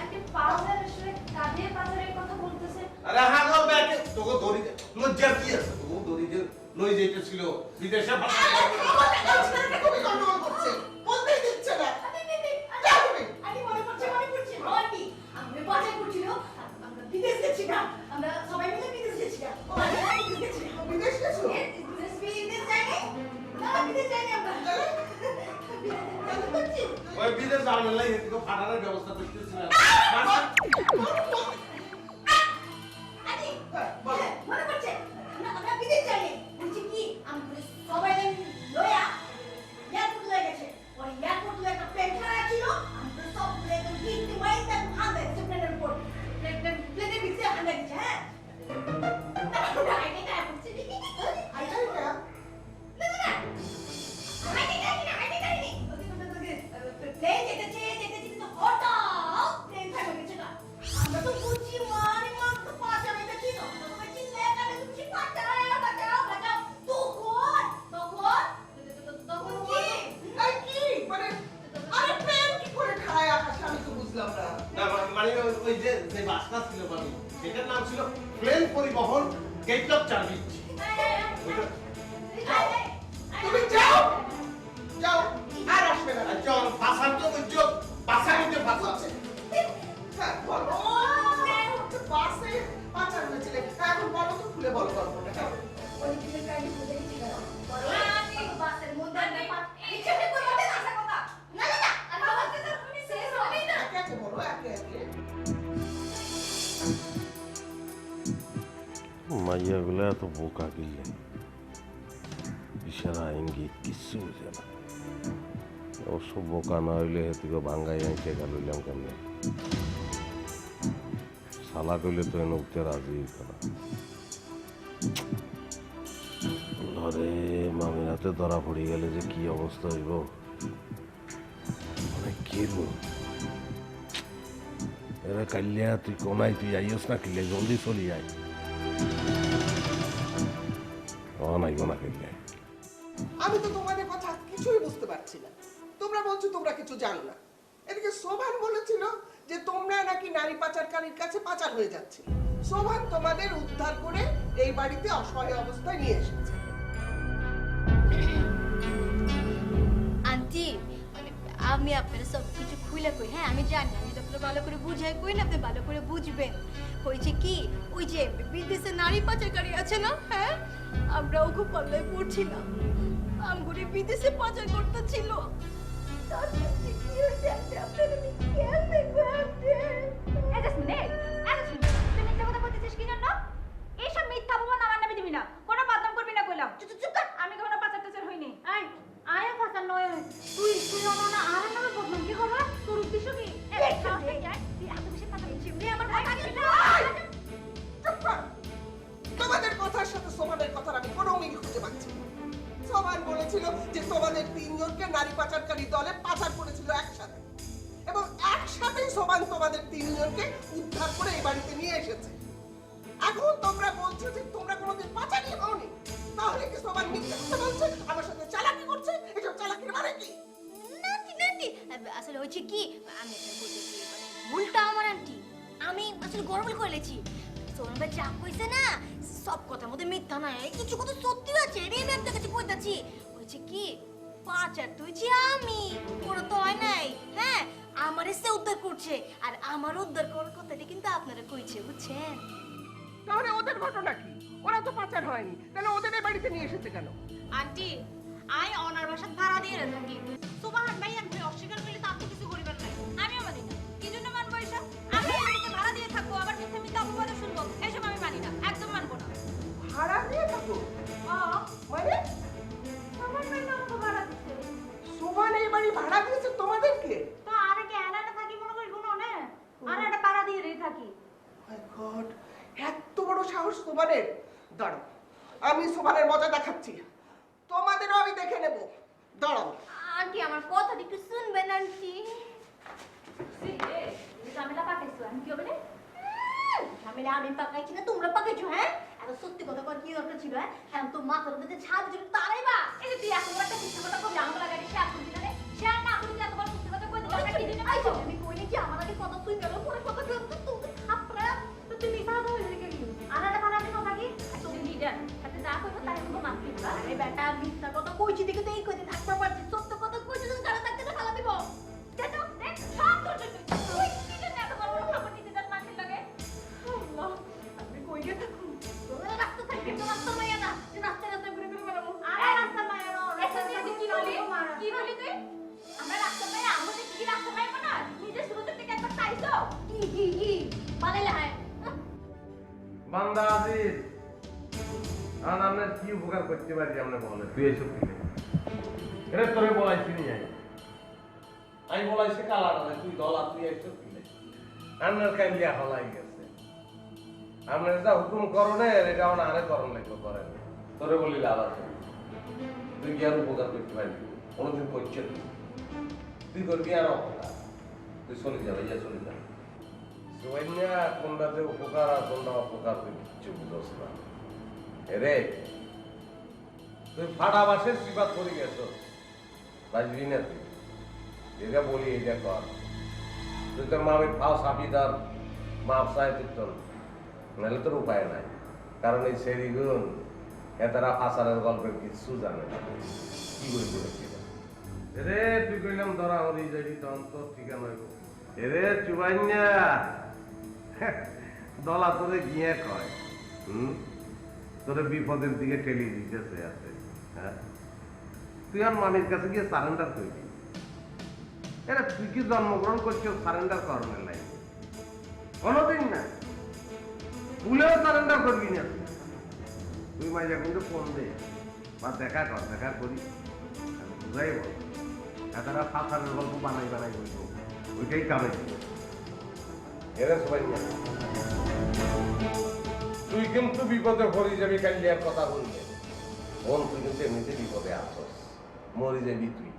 আন্টি পাচার আসলে কাদের পাচারের কথা বলতেছে? আরে হ্যাঁ গো ব্যাকে তোকে ধরি লজ্জা কি আছে তোকে ধরি যে লই যাইতেছিল বিদেশে পাঠা খুবই গন্ডগোল করছে, বলতেই দিচ্ছে না। যাও তুমি। আন্টি মনে পড়ছে আন্টি আমরা পাচার করছিল আমরা বিদেশ গেছিলাম, আমরা সবাই মিলে বিদেশ গেছিলাম। বিদেশ গেছিলাম। বিদেশ গেছো? বিদেশ যাইনি না, বিদেশ যাইনি আমরা। ওই বিদেশ যাওয়ার লাই হেতিকে ফাটানোর ব্যবস্থা করতেছি না আন্টি মনে পড়ছে আমরা বিদেশ যাইনি বলছি কি আমরা সবাই লয়া এয়ারপোর্ট লয়ে গেছে। ওই এয়ারপোর্ট লয়ে একটা প্লেন খারাপ ছিল, আমরা সব প্লেন কিনতে মাই তার হাতে প্লেনের উপর প্লেনের ভিতরে হাতে গেছে। হ্যাঁ আইডিটা করছে আইডিটা প্লেন যেতেছে তো হঠাৎ প্লেন থামে গেছে না। আমরা তো বুঝছি মানে তো পাঁচা মেয়েটা ছিল তখন চিন্তা একালে তুমি বাঁচাও তখন কি এই কি মানে আরে প্লেন কি করে খায় আকাশে, আমি তো বুঝলাম না। না মানে ওই যে যে বাসটা ছিল মানে সেটার নাম ছিল প্লেন পরিবহন গেট অফ সার্ভিস তুমি যাও যাও আর আসবে না। আচ্ছা ভাষার তো বুঝছো ভাষা নিতে ভাষা হ্যাঁ বলো বাসে পাচার হয়েছিল, এখন বলো তো খুলে বলো গল্পটা। যাও। ওই দিনের গাড়ি বুঝে গেছি কেন বলো আমি বাসের মধ্যে ইচ্ছাতে কই বলতে আসা কথা না আর বাবাকে তো তুমি শেষ হবেই না। একে একে বলো, একে একে। মাইয়াগুলো এত বোকা গিলে ইশারা ইঙ্গিত কিচ্ছু বুঝে না। অবশ্য বোকা না হইলে হেতুকে ভাঙ্গাই আইতে গেলাম কেমনে সালা কইলে তো এনে উঠতে রাজি হইত না। ধরে মামির হাতে ধরা পড়ে গেলে যে কি অবস্থা হইব মানে কেরু এরা কাল্যা তুই কোনাই তুই আইস না কিলে জলদি চলি আয় নাইব না কিলে আমি তো তোমাদের কথা কিছুই বুঝতে পারছি না। তোমরা বলছো তোমরা কিছু জানো না। এদিকে শোভান বলেছিল যে তোমরা নাকি নারী পাচারকারীর কাছে পাচার হয়ে যাচ্ছে। শোভান তোমাদের উদ্ধার করে এই বাড়িতে অসহায় অবস্থায় নিয়ে এসেছে। আন্টি মানে আমি আপনার সব কিছু খুলে কই। হ্যাঁ আমি জানি আমি তো আপনার ভালো করে বুঝাই কই না, আপনি ভালো করে বুঝবেন। হয়েছে কি ওই যে বিদেশে নারী পাচারকারী আছে না, হ্যাঁ আমরা ওকে পাল্লায় পড়ছিলাম, আমগুলি বিদেশে পাচার করতেছিল। এইসব মিথ্যা অপমান আমার নামে দিবি না, কোনো বদনাম করবি না কইলাম। চুপ কর, আমি কোনো পাচার টাচার হইনি। আয় পাচার নয়, তুই না আর নামে বদনাম কি করবা? তোর উদ্দেশ্য কি? তুই এত বেশি কথা বলছিস, আমার কথা ছিল। চুপ কর। তোমাদের কথার সাথে শোভানের কথার আমি কোনো মিল খুঁজে পাচ্ছি না। শোভান বলেছিল যে তোমাদের তিনজনকে নারী পাচারকারী দলে পাচার করেছিল একসাথে, এবং একসাথেই শোভান তোমাদের তিনজনকে উদ্ধার করে এই বাড়িতে নিয়ে এসেছে। এখন তোমরা বলছো যে তোমরা কোনোদিন পাচারই হওনি, তাহলে কি শোভান মিথ্যে কথা বলছে, আমার সাথে চালাকি করছে? এসব চালাকির মানে কি? নাতি আসলে হয়েছে কি আমি একটা বলতেছি মানে ভুলটা আমার আন্টি, আমি আসলে গড়বড় করে লেছি। সোনার ভাই যা কইছে না সব কথার মধ্যে মিথ্যা নাই, কিছু কথা সত্যি আছে। রে আমি আপনার কাছে কইতাছি হয়েছে কি পাচার তো হয়েছি আমি, ওরা তো হয় নাই। হ্যাঁ আমারে সে উদ্ধার করছে, আর আমার উদ্ধার করার কথাটা কিন্তু আপনারা কইছে, বুঝছেন? তাহলে ওদের ঘটনা কি? ওরা তো পাচার হয়নি, তাহলে ওদের এই বাড়িতে নিয়ে এসেছে কেন? আন্টি আই অনার বাসা ভাড়া দিয়ে থাকি, সুবাহান ভাই আমি অস্বীকার করলে তো আপনি কিছু করিবেন না। আমিও মানি না, কি জন্য মানবো এসব? আমি এদিকে ভাড়া দিয়ে থাকবো, আবার মিথ্যা মিথ্যা অপবাদ শুনবো, এসব আমি মানি না, একদম মানবো না। ভাড়া দিয়ে থাকো মানে? আমার ভাই আমাকে ভাড়া দিচ্ছে, শোভান এই বাড়ি ভাড়া দিয়েছে তোমাদেরকে? তো আরে কেন সুমানের? দাঁড়াও, আমি সুমানের মজা দেখাচ্ছি, তোমাদেরও আমি দেখে নেব। দাঁড়াও। আন্টি আমার কথাটা একটু শুনবেন আন্টি। ঝামেলা পাকাইছো আমি কি হবে রে? ঝামেলা আমি পাকাইছি না তোমরা পাকাইছো? হ্যাঁ এত সত্যি কথা কর কি দরকার ছিল? হ্যাঁ তো মাথার মধ্যে ছাদ ছিল তারাই বা এই যে তুই এত বড় একটা মিথ্যা কথা কবি আঙুল লাগাই শেয়ার করবি না রে? শেয়ার না করবি এত বড় মিথ্যা কথা কই দিলি টাকা কি দিনে পাইছো? আমি কইনি কি আমার আগে কথা তুই গেল পরে কথা কেউ তো তুমি থাপড়া তো তুমি সাদা হয়ে গেলি কেন? আনাটা বানাতে কথা কি? তুমি লিডার সাথে যা কইবো তাই তুমি মানতে দিবা। আরে বেটা মিথ্যা কথা কইছি দেখে তো এই কইতে থাকতে পারছি, সত্য কথা কইছি তো সারা থাকতে তো ফালা দিব। দেখো দেখ সব তোর জন্য তুই কি জন্য এত বড় বড় খবর দিতে যাস মাছের লাগে? আল্লাহ আমি কইলে থাকুন তোমরা রাস্তা থাকবে তো রাস্তা মাইয়া না যে রাস্তা রাস্তা ঘুরে ঘুরে বেড়াবো। আরে রাস্তা মাইয়া না রাস্তা দিয়ে তুই কি বলি? কি বলি তুই? আমরা রাস্তা পাই আমাদের কি রাস্তা পাই না? নিজে শুরু থেকে একবার চাইছো? কি বানাইলে হয় বান্দা আজিজ, আর আমরা কি উপকার করতে পারি আমরা বলে? তুই এসব দিলে এটা তোরে বলাইছি নি আমি বলাইছি কালা না, তুই দলা, তুই এসব দিলে আপনার কাইলিয়া হলাই গেছে। আপনার যা হুকুম করণে এটা আমার আরে করণ লাগবে, করেন তোরে বলি লাভ আছে? তুই কি আর উপকার করতে পারবি? কোনোদিন করছে তুই করবি আর অপকার। তুই চলে যাবে, ইয়া চলে যাবে। সোয়াইনা কোনটাতে উপকার আর কোনটা অপকার তুই কিচ্ছু বুঝোস না। এরে তুই ফাটা বাসের সিবাত করে গেছ, বাজবি না তুই। যেটা বলি এটা কর। তুই তোর মামির ফাও সাবিদার মাপ চাই তুই, নাহলে তোর উপায় নাই। কারণ এই সেরিগুন এতারা ফাঁসারের গল্পের কিচ্ছু জানে না। কি করে বলেছিল রে? তুই কইলাম ধরা হরি যাবি তখন তোর ঠিকানা হইব। এরে চুবাইনা দলা তোরে গিয়ে কয় তোরে বিপদের দিকে ঠেলি দিতেছে আছে। হ্যাঁ তুই আর মামির কাছে গিয়ে সারেন্ডার করবি? এরা তুই কি জন্মগ্রহণ করছিস সারেন্ডার করার লাই? কোনোদিন না, ভুলেও সারেন্ডার করবি না। তুই মাইজা কিন্তু ফোন দে বা দেখা কর, দেখা করি বুঝাই বল। এতারা ফাঁসারের গল্প বানাই বলবো, ওইটাই কামে এরা সবাই। তুই কিন্তু বিপদে পড়ে যাবি কালিয়ার কথা বললে। বোন তুই কিন্তু এমনিতে বিপদে আসস, মরে যাবি তুই।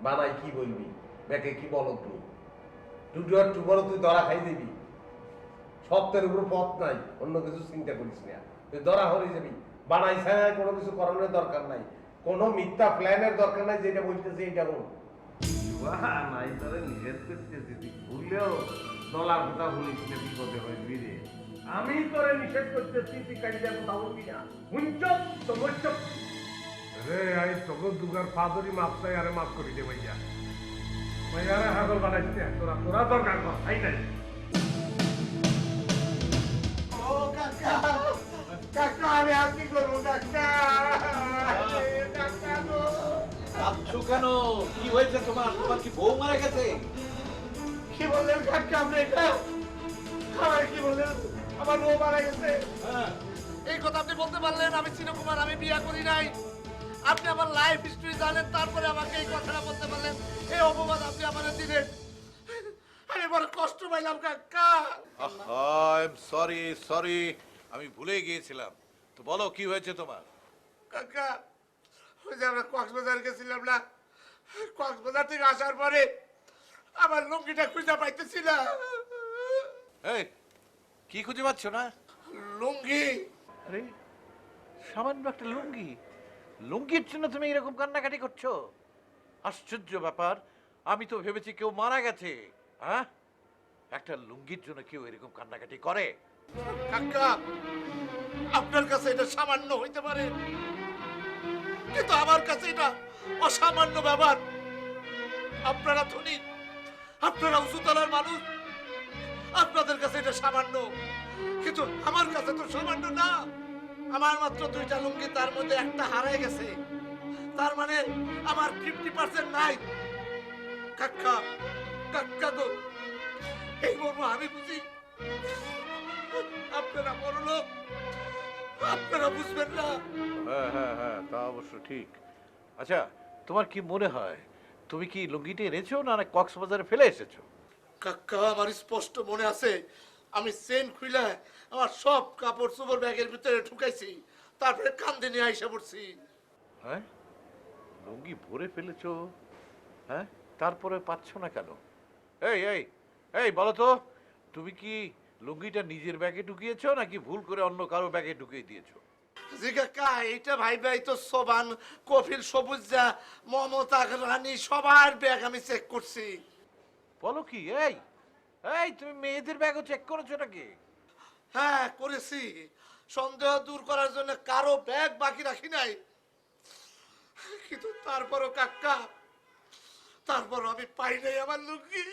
বানাই কি বলবি, ব্যাকে কি বলো তুই? টুবর তুই ধরা খাই দিবি। সত্যের উপর পথ নাই, অন্য কিছু চিন্তা করিস না। তুই ধরা হয়ে যাবি। বানাই ছায় কোনো কিছু করানোর দরকার নাই, কোনো মিথ্যা প্ল্যানের দরকার নাই। যেটা বলতেছে এইটা বল। নাই তোরে নিষেধ করতেছি, তুই ভুললেও দলার কথা বলিস না, বিপদে হইবি রে। আমি তোরে নিষেধ করতেছি, তুই কালিয়ার কথা বলবি না। হুঞ্চ তোমার রে, আমি তোকে দুগার ফাদরি মাপ চাই, আরে মাফ করি দে ভাইয়া। ভাইয়ারে হাগল বানাইস না, তোরা দরকার কর, তাই নাই। ও কাকা, কাকা আমি আর কি করবো কাকা? কাকা গো, কাঁদছো কেন? কি হয়েছে তোমার? তোমার কি বউ মারা গেছে? কি বললেন কাকা আপনি এটা? আমার কি বললেন? আমার বউ মারা গেছে? হ্যাঁ, এই কথা আপনি বলতে পারলেন? আমি চিরকুমার, আমি বিয়ে করি নাই। আপনি আমার লাইফ হিস্ট্রি জানেন, তারপরে আমাকে এই কথাটা বলতে পারলেন? এই অপবাদ আপনি আমাদের দিলেন। আমি বড় কষ্ট পাইলাম কাকা। আই এম সরি, আমি ভুলে গিয়েছিলাম। তো বলো কি হয়েছে তোমার? কাকা ওই যে আমরা কক্সবাজার গেছিলাম না, কক্সবাজার থেকে আসার পরে আমার লুঙ্গিটা খুঁজে পাইতেছি না। এই কি খুঁজে পাচ্ছ না? লুঙ্গি। আরে সামান্য একটা লুঙ্গি, লুঙ্গির জন্য তুমি এরকম কান্নাকাটি করছো? আশ্চর্য ব্যাপার, আমি তো ভেবেছি কেউ মারা গেছে। হ্যাঁ, একটা লুঙ্গির জন্য কেউ এরকম কান্নাকাটি করে? কাকা আপনার কাছে এটা সামান্য হইতে পারে, কিন্তু আমার কাছে এটা অসামান্য ব্যাপার। আপনারা ধনী, আপনারা উঁচুতলার মানুষ, আপনাদের কাছে এটা সামান্য, কিন্তু আমার কাছে তো সামান্য না। আমার মাত্র 2টা লুঙ্গি, তার মধ্যে একটা হারাই গেছে। তার মানে আমার 50% নাই। কাকা কাকা গো, এই মর্ম আমি বুঝি, আপনারা বড় লোক, আপনারা বুঝবেন না। হ্যাঁ, তা অবশ্য ঠিক। আচ্ছা, তোমার কি মনে হয় তুমি কি লুঙ্গিটা এনেছো না কক্সবাজারে ফেলে এসেছো? কাকা আমার স্পষ্ট মনে আছে আমি চেন খুলে আমার সব কাপড় চোপড় ব্যাগের ভিতরে ঢুকাইছি, তারপরে কান্দে নিয়ে আইসা পড়ছি। হ্যাঁ, লুঙ্গি ভরে ফেলেছো? হ্যাঁ, তারপরে পাচ্ছ না কেন? এই এই এই বলো তো, তুমি কি লুঙ্গিটা নিজের ব্যাগে ঢুকিয়েছো নাকি ভুল করে অন্য কারো ব্যাগে ঢুকিয়ে দিয়েছো? জি কাকা, এইটা ভাই ভাই তো সোবান, কফিল, সবুজা, মমতা রানী সবার ব্যাগ আমি চেক করছি। বলো কি? এই এই তুমি মেয়েদের ব্যাগও চেক করেছো নাকি? হ্যাঁ করেছি, সন্দেহ দূর করার জন্য কারো ব্যাগ বাকি রাখি নাই। কিন্তু তারপরও কাকা, তারপরও আমি পাই নাই আমার লুঙ্গি।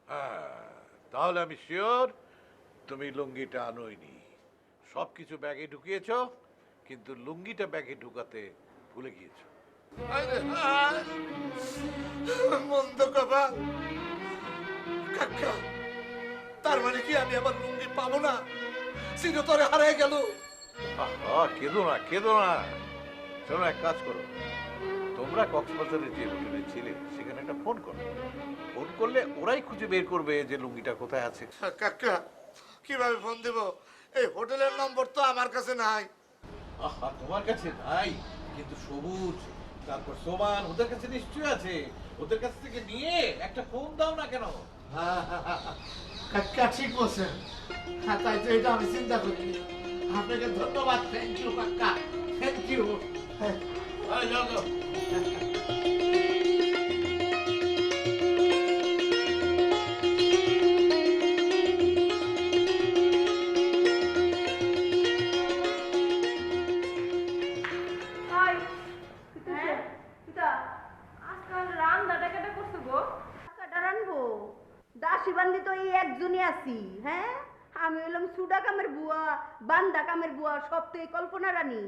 হ্যাঁ, তাহলে আমি শিওর তুমি লুঙ্গিটা আনোইনি। সবকিছু ব্যাগে ঢুকিয়েছো, কিন্তু লুঙ্গিটা ব্যাগে ঢুকাতে ভুলে গিয়েছো। আরে হায়, মন্দ কপাল। কাকা, তার মানে কি আমি আমার লুঙ্গি পাবো না? চিরতরে হারিয়ে গেল। কেঁদো না, কেঁদো না। শোনো, এক কাজ করো, তোমরা কক্সবাজারে যে হোটেলে ছিলে সেখানে একটা ফোন করো। ফোন করলে ওরাই খুঁজে বের করবে যে লুঙ্গিটা কোথায় আছে। কাকা, কিভাবে ফোন দেব? এই হোটেলের নম্বর তো আমার কাছে নাই। তোমার কাছে নাই, কিন্তু সবুজ, তারপর সোমান, ওদের কাছে নিশ্চয়ই আছে। ওদের কাছ থেকে নিয়ে একটা ফোন দাও না কেন? কাকা ঠিক বলছেন। হ্যাঁ, তাই তো এটা আমি চিন্তা করি। আপনাকে ধন্যবাদ। থ্যাংক ইউ কাকা, থ্যাংক ইউ। যাও যাও। হাই হ্যাঁ কিতা আজকাল রান্নাটা কেটে করছো গো? টাকাটা রানবো, দাসী বান্দি তো এই একজনই আছি। হ্যাঁ, আমি হলাম সুডা কামের বুয়া, বান্দা কামের বুয়া, সব তো এই কল্পনা রানী।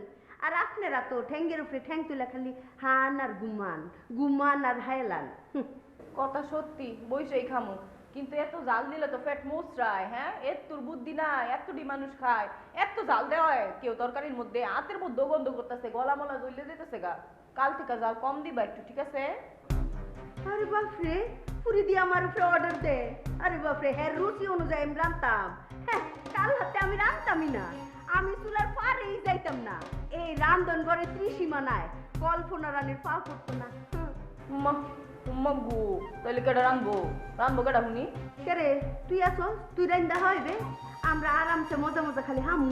আর আপনারা তো ঠ্যাঙ্গের উপরে ঠ্যাং তুলে খালি হান আর গুমান, গুমান আর হায়লান। কথা সত্যি, বইসই খামু, কিন্তু এত জাল দিলে তো পেট মোচড়ায়। হ্যাঁ, এত্তুর বুদ্ধি নাই, এত্তুটি মানুষ খায়, এত জাল দেওয়া হয় কেউ তরকারির মধ্যে, হাতের মধ্যে গন্ধ করতেছে, গলা মলা জ্বলে যেতেছে গা। কাল থেকে জাল কম দিবা একটু, ঠিক আছে? আরে বাপরে, পুরি দিয়ে আমার উপরে অর্ডার দে। আরে বাপরে, হ্যাঁ রুচি অনুযায়ী আমি রান্তাম। হ্যাঁ, কাল হাতে আমি রান্তামই না, আমি চুলার পারেই যাইতাম না। এই রান্ধন ঘরে ত্রিসীমানায় কল্পনা রানীর পা পড়তো না। উম্মা উম্মা গো, তাহলে কেডা রানবো? রানবো কেডা শুনি? কেরে তুই আসো, তুই রান্দা হইবে, আমরা আরামসে মজা মজা খালি হামু।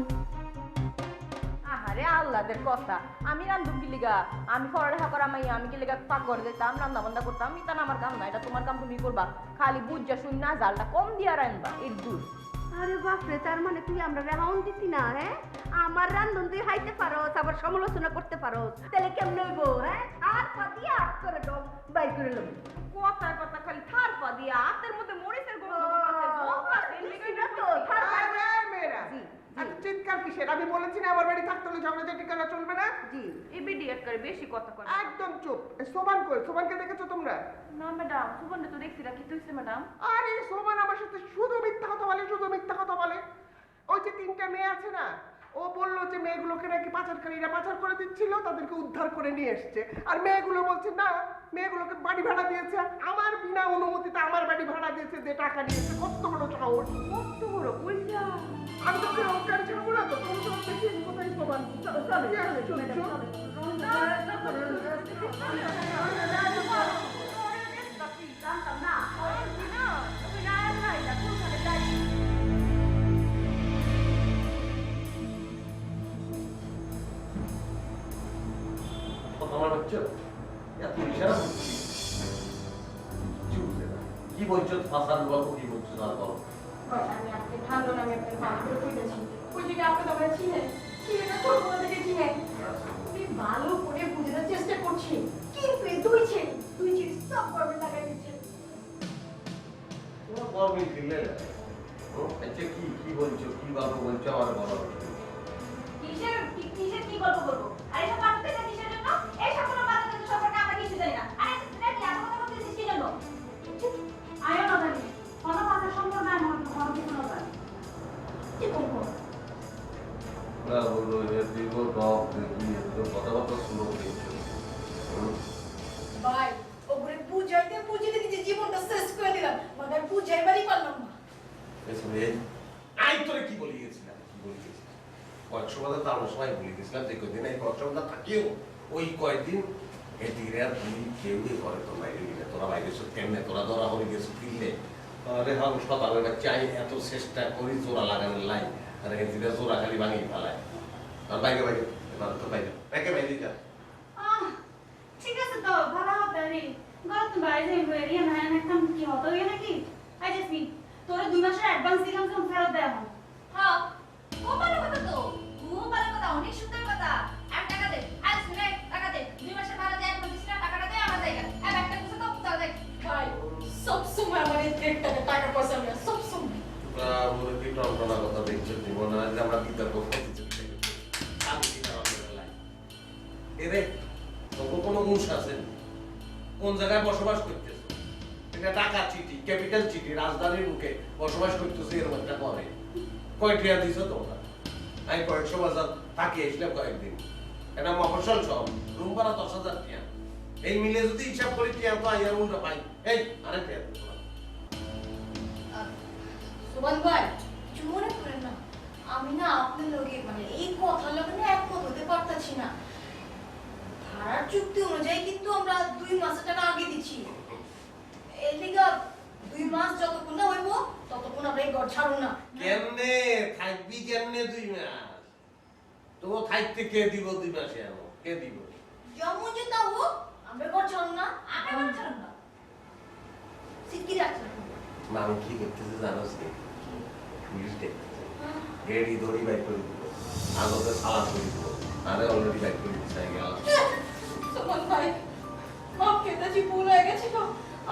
আহারে আল্লাদের কথা, আমি রান্ধুম কি লিগা? আমি পড়ালেখা করা মাইয়া, আমি কি লিগা পাক করে যেতাম, রান্না বান্না করতাম? এটা না আমার কাম না, এটা তোমার কাম, তুমি করবা। খালি বুঝা শুন না, জালটা কম দিয়া রানবা, এর দূর। আরে বাপরে, তার মানে তুই আমরা রাউন দিছি না? হ্যাঁ, আমার রান্ধন তুই হাইতে পারোস, আবার সমালোচনা করতে পারোস, তাহলে কেমন হইব? হ্যাঁ, আর পাতি আর করে ডব বাই করে লব। কথা কথা খালি থার পা দিয়া হাতের মধ্যে মরিচের গন্ধ করতেছে। ঝোঁক আছে, এর লিগে এটা তো থার পা- আরে মেয়েরা, জি, এত জি। চিৎকার কিসের? আমি বলেছি না আমার বাড়ি থাকতে হলে ঝগড়াঝাটি করা চলবে না। জি, এই বিডি একবারে বেশি কথা কয়। একদম চুপ। এই সোবান কই? সোবানকে দেখেছো তোমরা? না ম্যাডাম, সুবর্ণ তো দেখছি না, কি হইছে ম্যাডাম? আরে সোবান আমার সাথে শুধু মিথ্যা কথা বলে, শুধু মিথ্যা কথা বলে। ওই যে 3টা মেয়ে আছে না, ও বললো যে মেয়েগুলোকে নাকি পাচারকারীরা পাচার করে দিচ্ছিল, তাদেরকে উদ্ধার করে নিয়ে এসছে। আর মেয়েগুলো বলছে না, মেয়েগুলোকে বাড়ি ভাড়া দিয়েছে, আমার বিনা অনুমতিতে আমার বাড়ি ভাড়া দিয়েছে, যে টাকা নিয়েছে। কত বড় সাহস! কত বড় কইলা? আমি তো ওকে অজ্ঞান ছিল না, তো তুমি তো দেখি কোথায় সোবান। চলো চলো চলো চলো। আমার বাচ্চা এত ইশারা কি বলছো? ফাঁসার গল্প কি বলছো? আর বলো। আমি আজকে ঠান্ডা নামে একটা ভাব করে কইতেছি। ওই যে আপনি তো বলেছি না, কি এটা ছোটবেলা থেকে চিনে। আমি ভালো করে বুঝার চেষ্টা করছি, কিন্তু এই দুই ছেলে সব গর্বে লাগাই দিচ্ছে। তোমার গল্পই দিলে আচ্ছা, কি কি বলছো? কি গল্প বলছো আমার বলো। কিসের কি গল্প করবো? আর এসব বাচ্চাদের কিসের জন্য? এইসব কোনো বাচ্চাদের সম্পর্কে আমরা কিছু জানি না। আরে সেটা কি এত কথা বলতেছিস কি জন্য? আয়ও না জানি, কোনো কথা সম্পর্কে আমি কোনো কিছু না জানি। কি করবো? না বলো, এর দীর্ঘ টক দেখি, এর কথাবার্তা শুনো দেখছো। ভাই, ওপরে বুঝাইতে বুঝিয়ে দিতে জীবনটা শেষ করে দিলাম, মানে বুঝাইবারই পারলাম না। আই তোরে কি বলে গেছিলাম, কি বলে গেছিলাম কয়েকশো বাজার তো আমরা সবাই বলে গেছিলাম যে কয়দিন এই কয়েকশো বাজার থাকিও ওই কয়েকদিন এদিকে আর তুই কেউই করে তোর বাইরে গেলে তোরা বাইরে এসে কেমনে তোরা ধরা হয়ে গেছো ফিরলে আরে হাম সকালবেলা চাই এত চেষ্টা করি জোড়া লাগানোর লাই আর এদিকে জোড়া খালি ভাঙিয়ে ফেলায় আর বাইরে বাইরে এবার তো বাইরে বাইরে বাইরে যা ঠিক আছে তো ভালো হবে রে গত বাইরে বেরি না একটা কি হতো রে নাকি আই জেসমিন তোরা 2 মাসের অ্যাডভান্স দিলাম তো ফেরত দে এখন হ্যাঁ ও ভালো কথা তো ও ভালো কথা অনেক সুন্দর কথা এক টাকা দে আজ শুনে টাকা দে 2 মাসের ভাড়া দে এখন দিছিস টাকাটা দে আমার জায়গা আর একটা কিছু তো চল দেখ ভাই সব সময় আমার এই টাকা পয়সা নিয়ে সব সময় ওরে কি টনটনা কথা দেখছো জীবন আজ আমরা বিতর্ক করতেছি এরে তোর কোনো হুঁশ আছে কোন জায়গায় বসবাস করতেছো এটা টাকা চিঠি ক্যাপিটাল চিঠি রাজধানীর মুখে বসবাস করতেছো এরকম একটা করে কয় টিয়া দিছো তোমরা আমি কয়েকশো বাজার থাকি এসলাম কয়েকদিন এটা মফসল সব রুম ভাড়া 10,000 টিয়া এই মিলে যদি হিসাব করি টিয়া তো আইয়ার উল্টা পাই এই আরেক টিয়া সুমন ভাই কিছু মনে করেন না আমি না আপনার লগে মানে এই কথার লগে না একমত হতে পারতাছি না ভাড়ার চুক্তি অনুযায়ী কিন্তু আমরা 2 মাসের টাকা আগে দিচ্ছি এর লিগা 2 মাস যতক্ষণ না হইব ততক্ষণ আমরা এই ঘর ছাড়ব না কেমনে থাকবি কেমনে 2 মাস তো থাকতে কে দিব 2 মাসে এমন কে দিব যেমন যে তা হোক আমরা ঘর ছাড়ব না আমরা ঘর ছাড়ব না সিকি রাখছেন আমি কি করতেছে জানো কি পুলিশ দেখতেছে গেড়ি দড়ি বাইক করে দিব আগতে সালা করে দিব আরে অলরেডি বাইক করে দিছে গেল সুমন ভাই মাফ কেদাজি ভুল হয়ে গেছে তো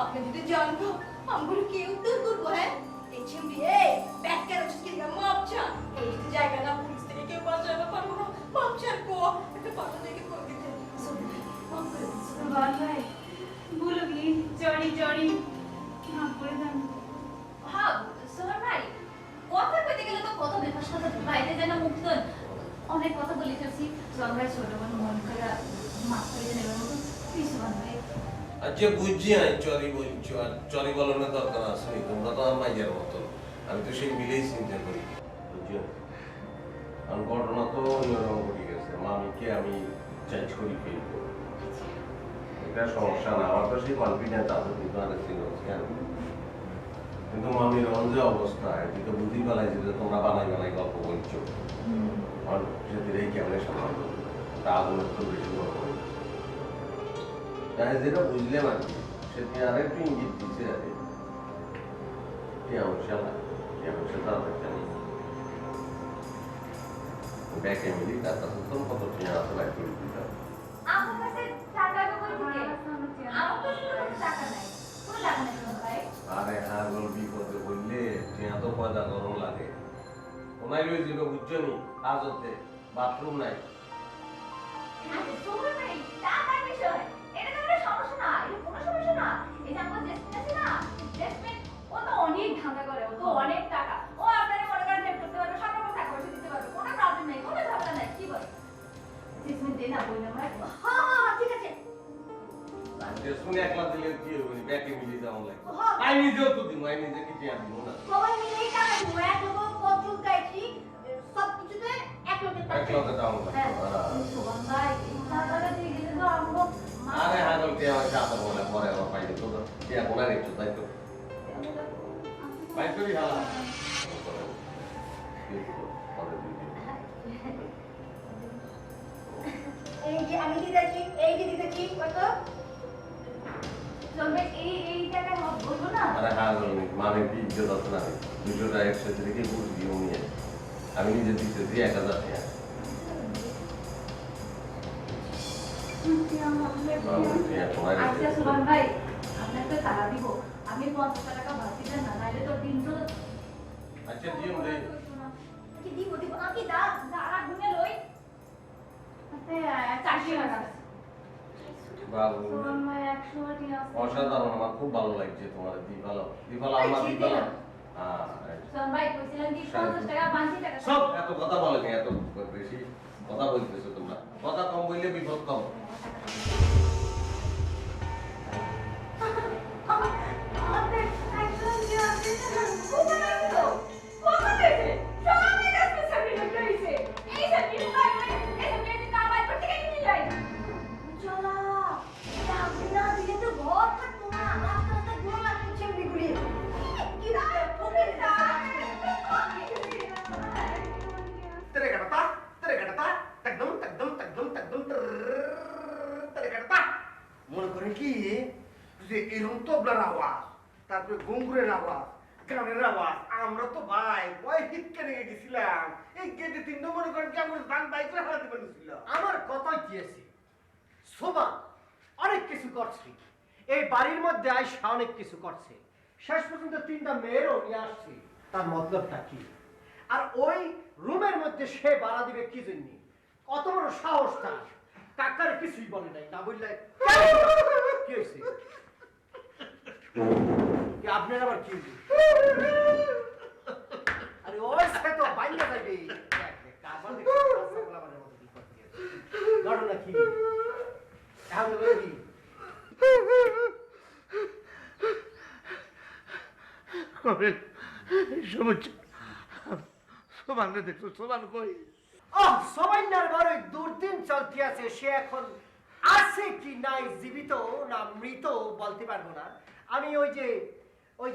আপনি যদি জানতো আমগুলো কি উত্তর করবো হ্যাঁ এই ছিমড়ি এই ব্যাক কেন চিৎকে দিলাম মাফ চা এই যদি জায়গা না পুলিশ থেকে কেউ বাঁচাতে পারবো না মাফ চা কো একটা কথা দেখে করে দিতে সুমন ভাই মাফ করে দিন সুমন ভাই ভাই বলো কি জড়ি জড়ি না করে দেন হ্যাঁ সোনার ভাই কথা কইতে গেলে তো কত বেফাস কথা বাইরে যায় না মুক্ত অনেক কথা বলে ফেলছি সোনার ভাই ছোট মন করে মাফ করে দেন এবার মতো প্লিজ সোনার ভাই আচ্ছা বুঝছি আমি চরি বলছি আর চরি বলানোর দরকার আছে তোমরা তো আমার মাইয়ার মতো আমি তো সেই মিলেই চিন্তা করি বুঝছো কারণ ঘটনা তো অন্যরকম ঘটে গেছে মামিকে আমি চেঞ্জ করি ফেলবো এটা সমস্যা না আমার তো সেই কনফিডেন্স আছে কিন্তু আর কেন কিন্তু মামির যে অবস্থা এটি তো বুঝি পালাইছে যে তোমরা বানাই বানাই গল্প বলছো আর সেদিকেই কেমন সম্মান তা আগুনের তো বেশি বড় হয় যেটা বুঝলাম আর কি সেদিন আর একটু ইঙ্গিত দিচ্ছে আর কি অবশ্যই তারা জানি ব্যাকে মিলি তার কাছে তো কত টিয়া আছে লাইক করে দিতাম আমার কাছে টাকা কই থেকে আমার তো শুধু টাকা নাই কোনো টাকা নাই সোনার ভাই আরে হ্যাঁ বল বিপদে বললে টিয়া তো পয়দা গরম লাগে ওনাই লই যাবে বুঝছো নি আজতে বাথরুম নাই আরে সোনার ভাই টাকার বিষয় এটা তো কোনো সমস্যা না এটা কোনো সমস্যা না এই যে আমার জেসমিন আছে না জেসমিন ও তো অনেক ধান্দা করে ও তো অনেক টাকা ও আপনারে মনে করেন হেল্প করতে পারবে সব রকম টাকা পয়সা দিতে পারবে কোনো প্রবলেম নেই কোনো ঝামেলা নাই কি বল জেসমিন দে না বই না ভাই হ্যাঁ হ্যাঁ ঠিক আছে যে শুনে একলা দিলে কি হবে ব্যাকে মিলি যাওয়া লাগে আই নিজেও তো দিন আই নিজে কি টিয়া দিব না সবাই মিলে এই টাকা দিব এক লোক কত গাইছি সব কিছুতে এক লোকের একলা দাও না সোহান ভাই টাকাটা দিয়ে গেলে তো আমগো আরে হ্যাঁ বল টিয়া আমার কাছে বলে পরে আমার পাইলে তো টিয়া কোনা রেখছো তাই তো ভাই করি হালা এই যে আমি দিতেছি এই যে দিতেছি কত চলবে এই টাকা বলবো না আরে হ্যাঁ বলুন মানে কি ইজ্জত আছে না 200 টাকা একসাথে রেখে বুঝ দিও নিয়ে আমি নিজে দিতেছি 1000 টাকা আচ্ছা সুমন ভাই আপনাকে তো টাকা দিব আমি 50 টাকা বাড়তি দেন না নাইলে তো 300 আচ্ছা দিও রে কি দিব দিব আমি দাও যারা গুনে লই আচ্ছা 400 টাকা বাবু সুমন ভাই 100 টাকা অসাধারণ আমার খুব ভালো লাগছে তোমার দিবালা আমার দিবালা হ্যাঁ সুমন ভাই কইছিলেন কি 50 টাকা 50 টাকা সব এত কথা বলেনি এত বেশি কথা বলতেছো তোমরা কথা কম বললে বিপদ কম আমাদের একজন যে আছে খুব ভালো তবলার আওয়াজ, তারপরে ঘুঙ্গুরের আওয়াজ, গানের আওয়াজ। আমরা তো ভাই ভয় হিটকে রেখে গেছিলাম। এই গেটে 3 নম্বর করে কি আমরা ধান বাইকে হারাতে পারছিল। আমার কথাই কি আছে, শোভা অনেক কিছু করছে, এই বাড়ির মধ্যে আইসা অনেক কিছু করছে, শেষ পর্যন্ত 3টা মেয়েরও নিয়ে আসছে। তার মতলবটা কি? আর ওই রুমের মধ্যে সে বাড়া দিবে কি জন্য? কত বড় সাহস তার! কাকার কিছুই বলে নাই, না বললে কি হয়েছে? কি আপনার আবার কি হয়েছে? আরে ওই সে তো বাইরে যাবে। কাবার দেখে কাঁচাগোলাবারের মতো কি করতে আছে। ঘটনা কি? এখন বলে কি? সোমানকে দেখছো? সোমান কই? সবাইনার ঘরে দুর্দিন চলতে আছে, সে এখন আছে কি নাই, জীবিত না মৃত বলতে পারবো না। আমি ওই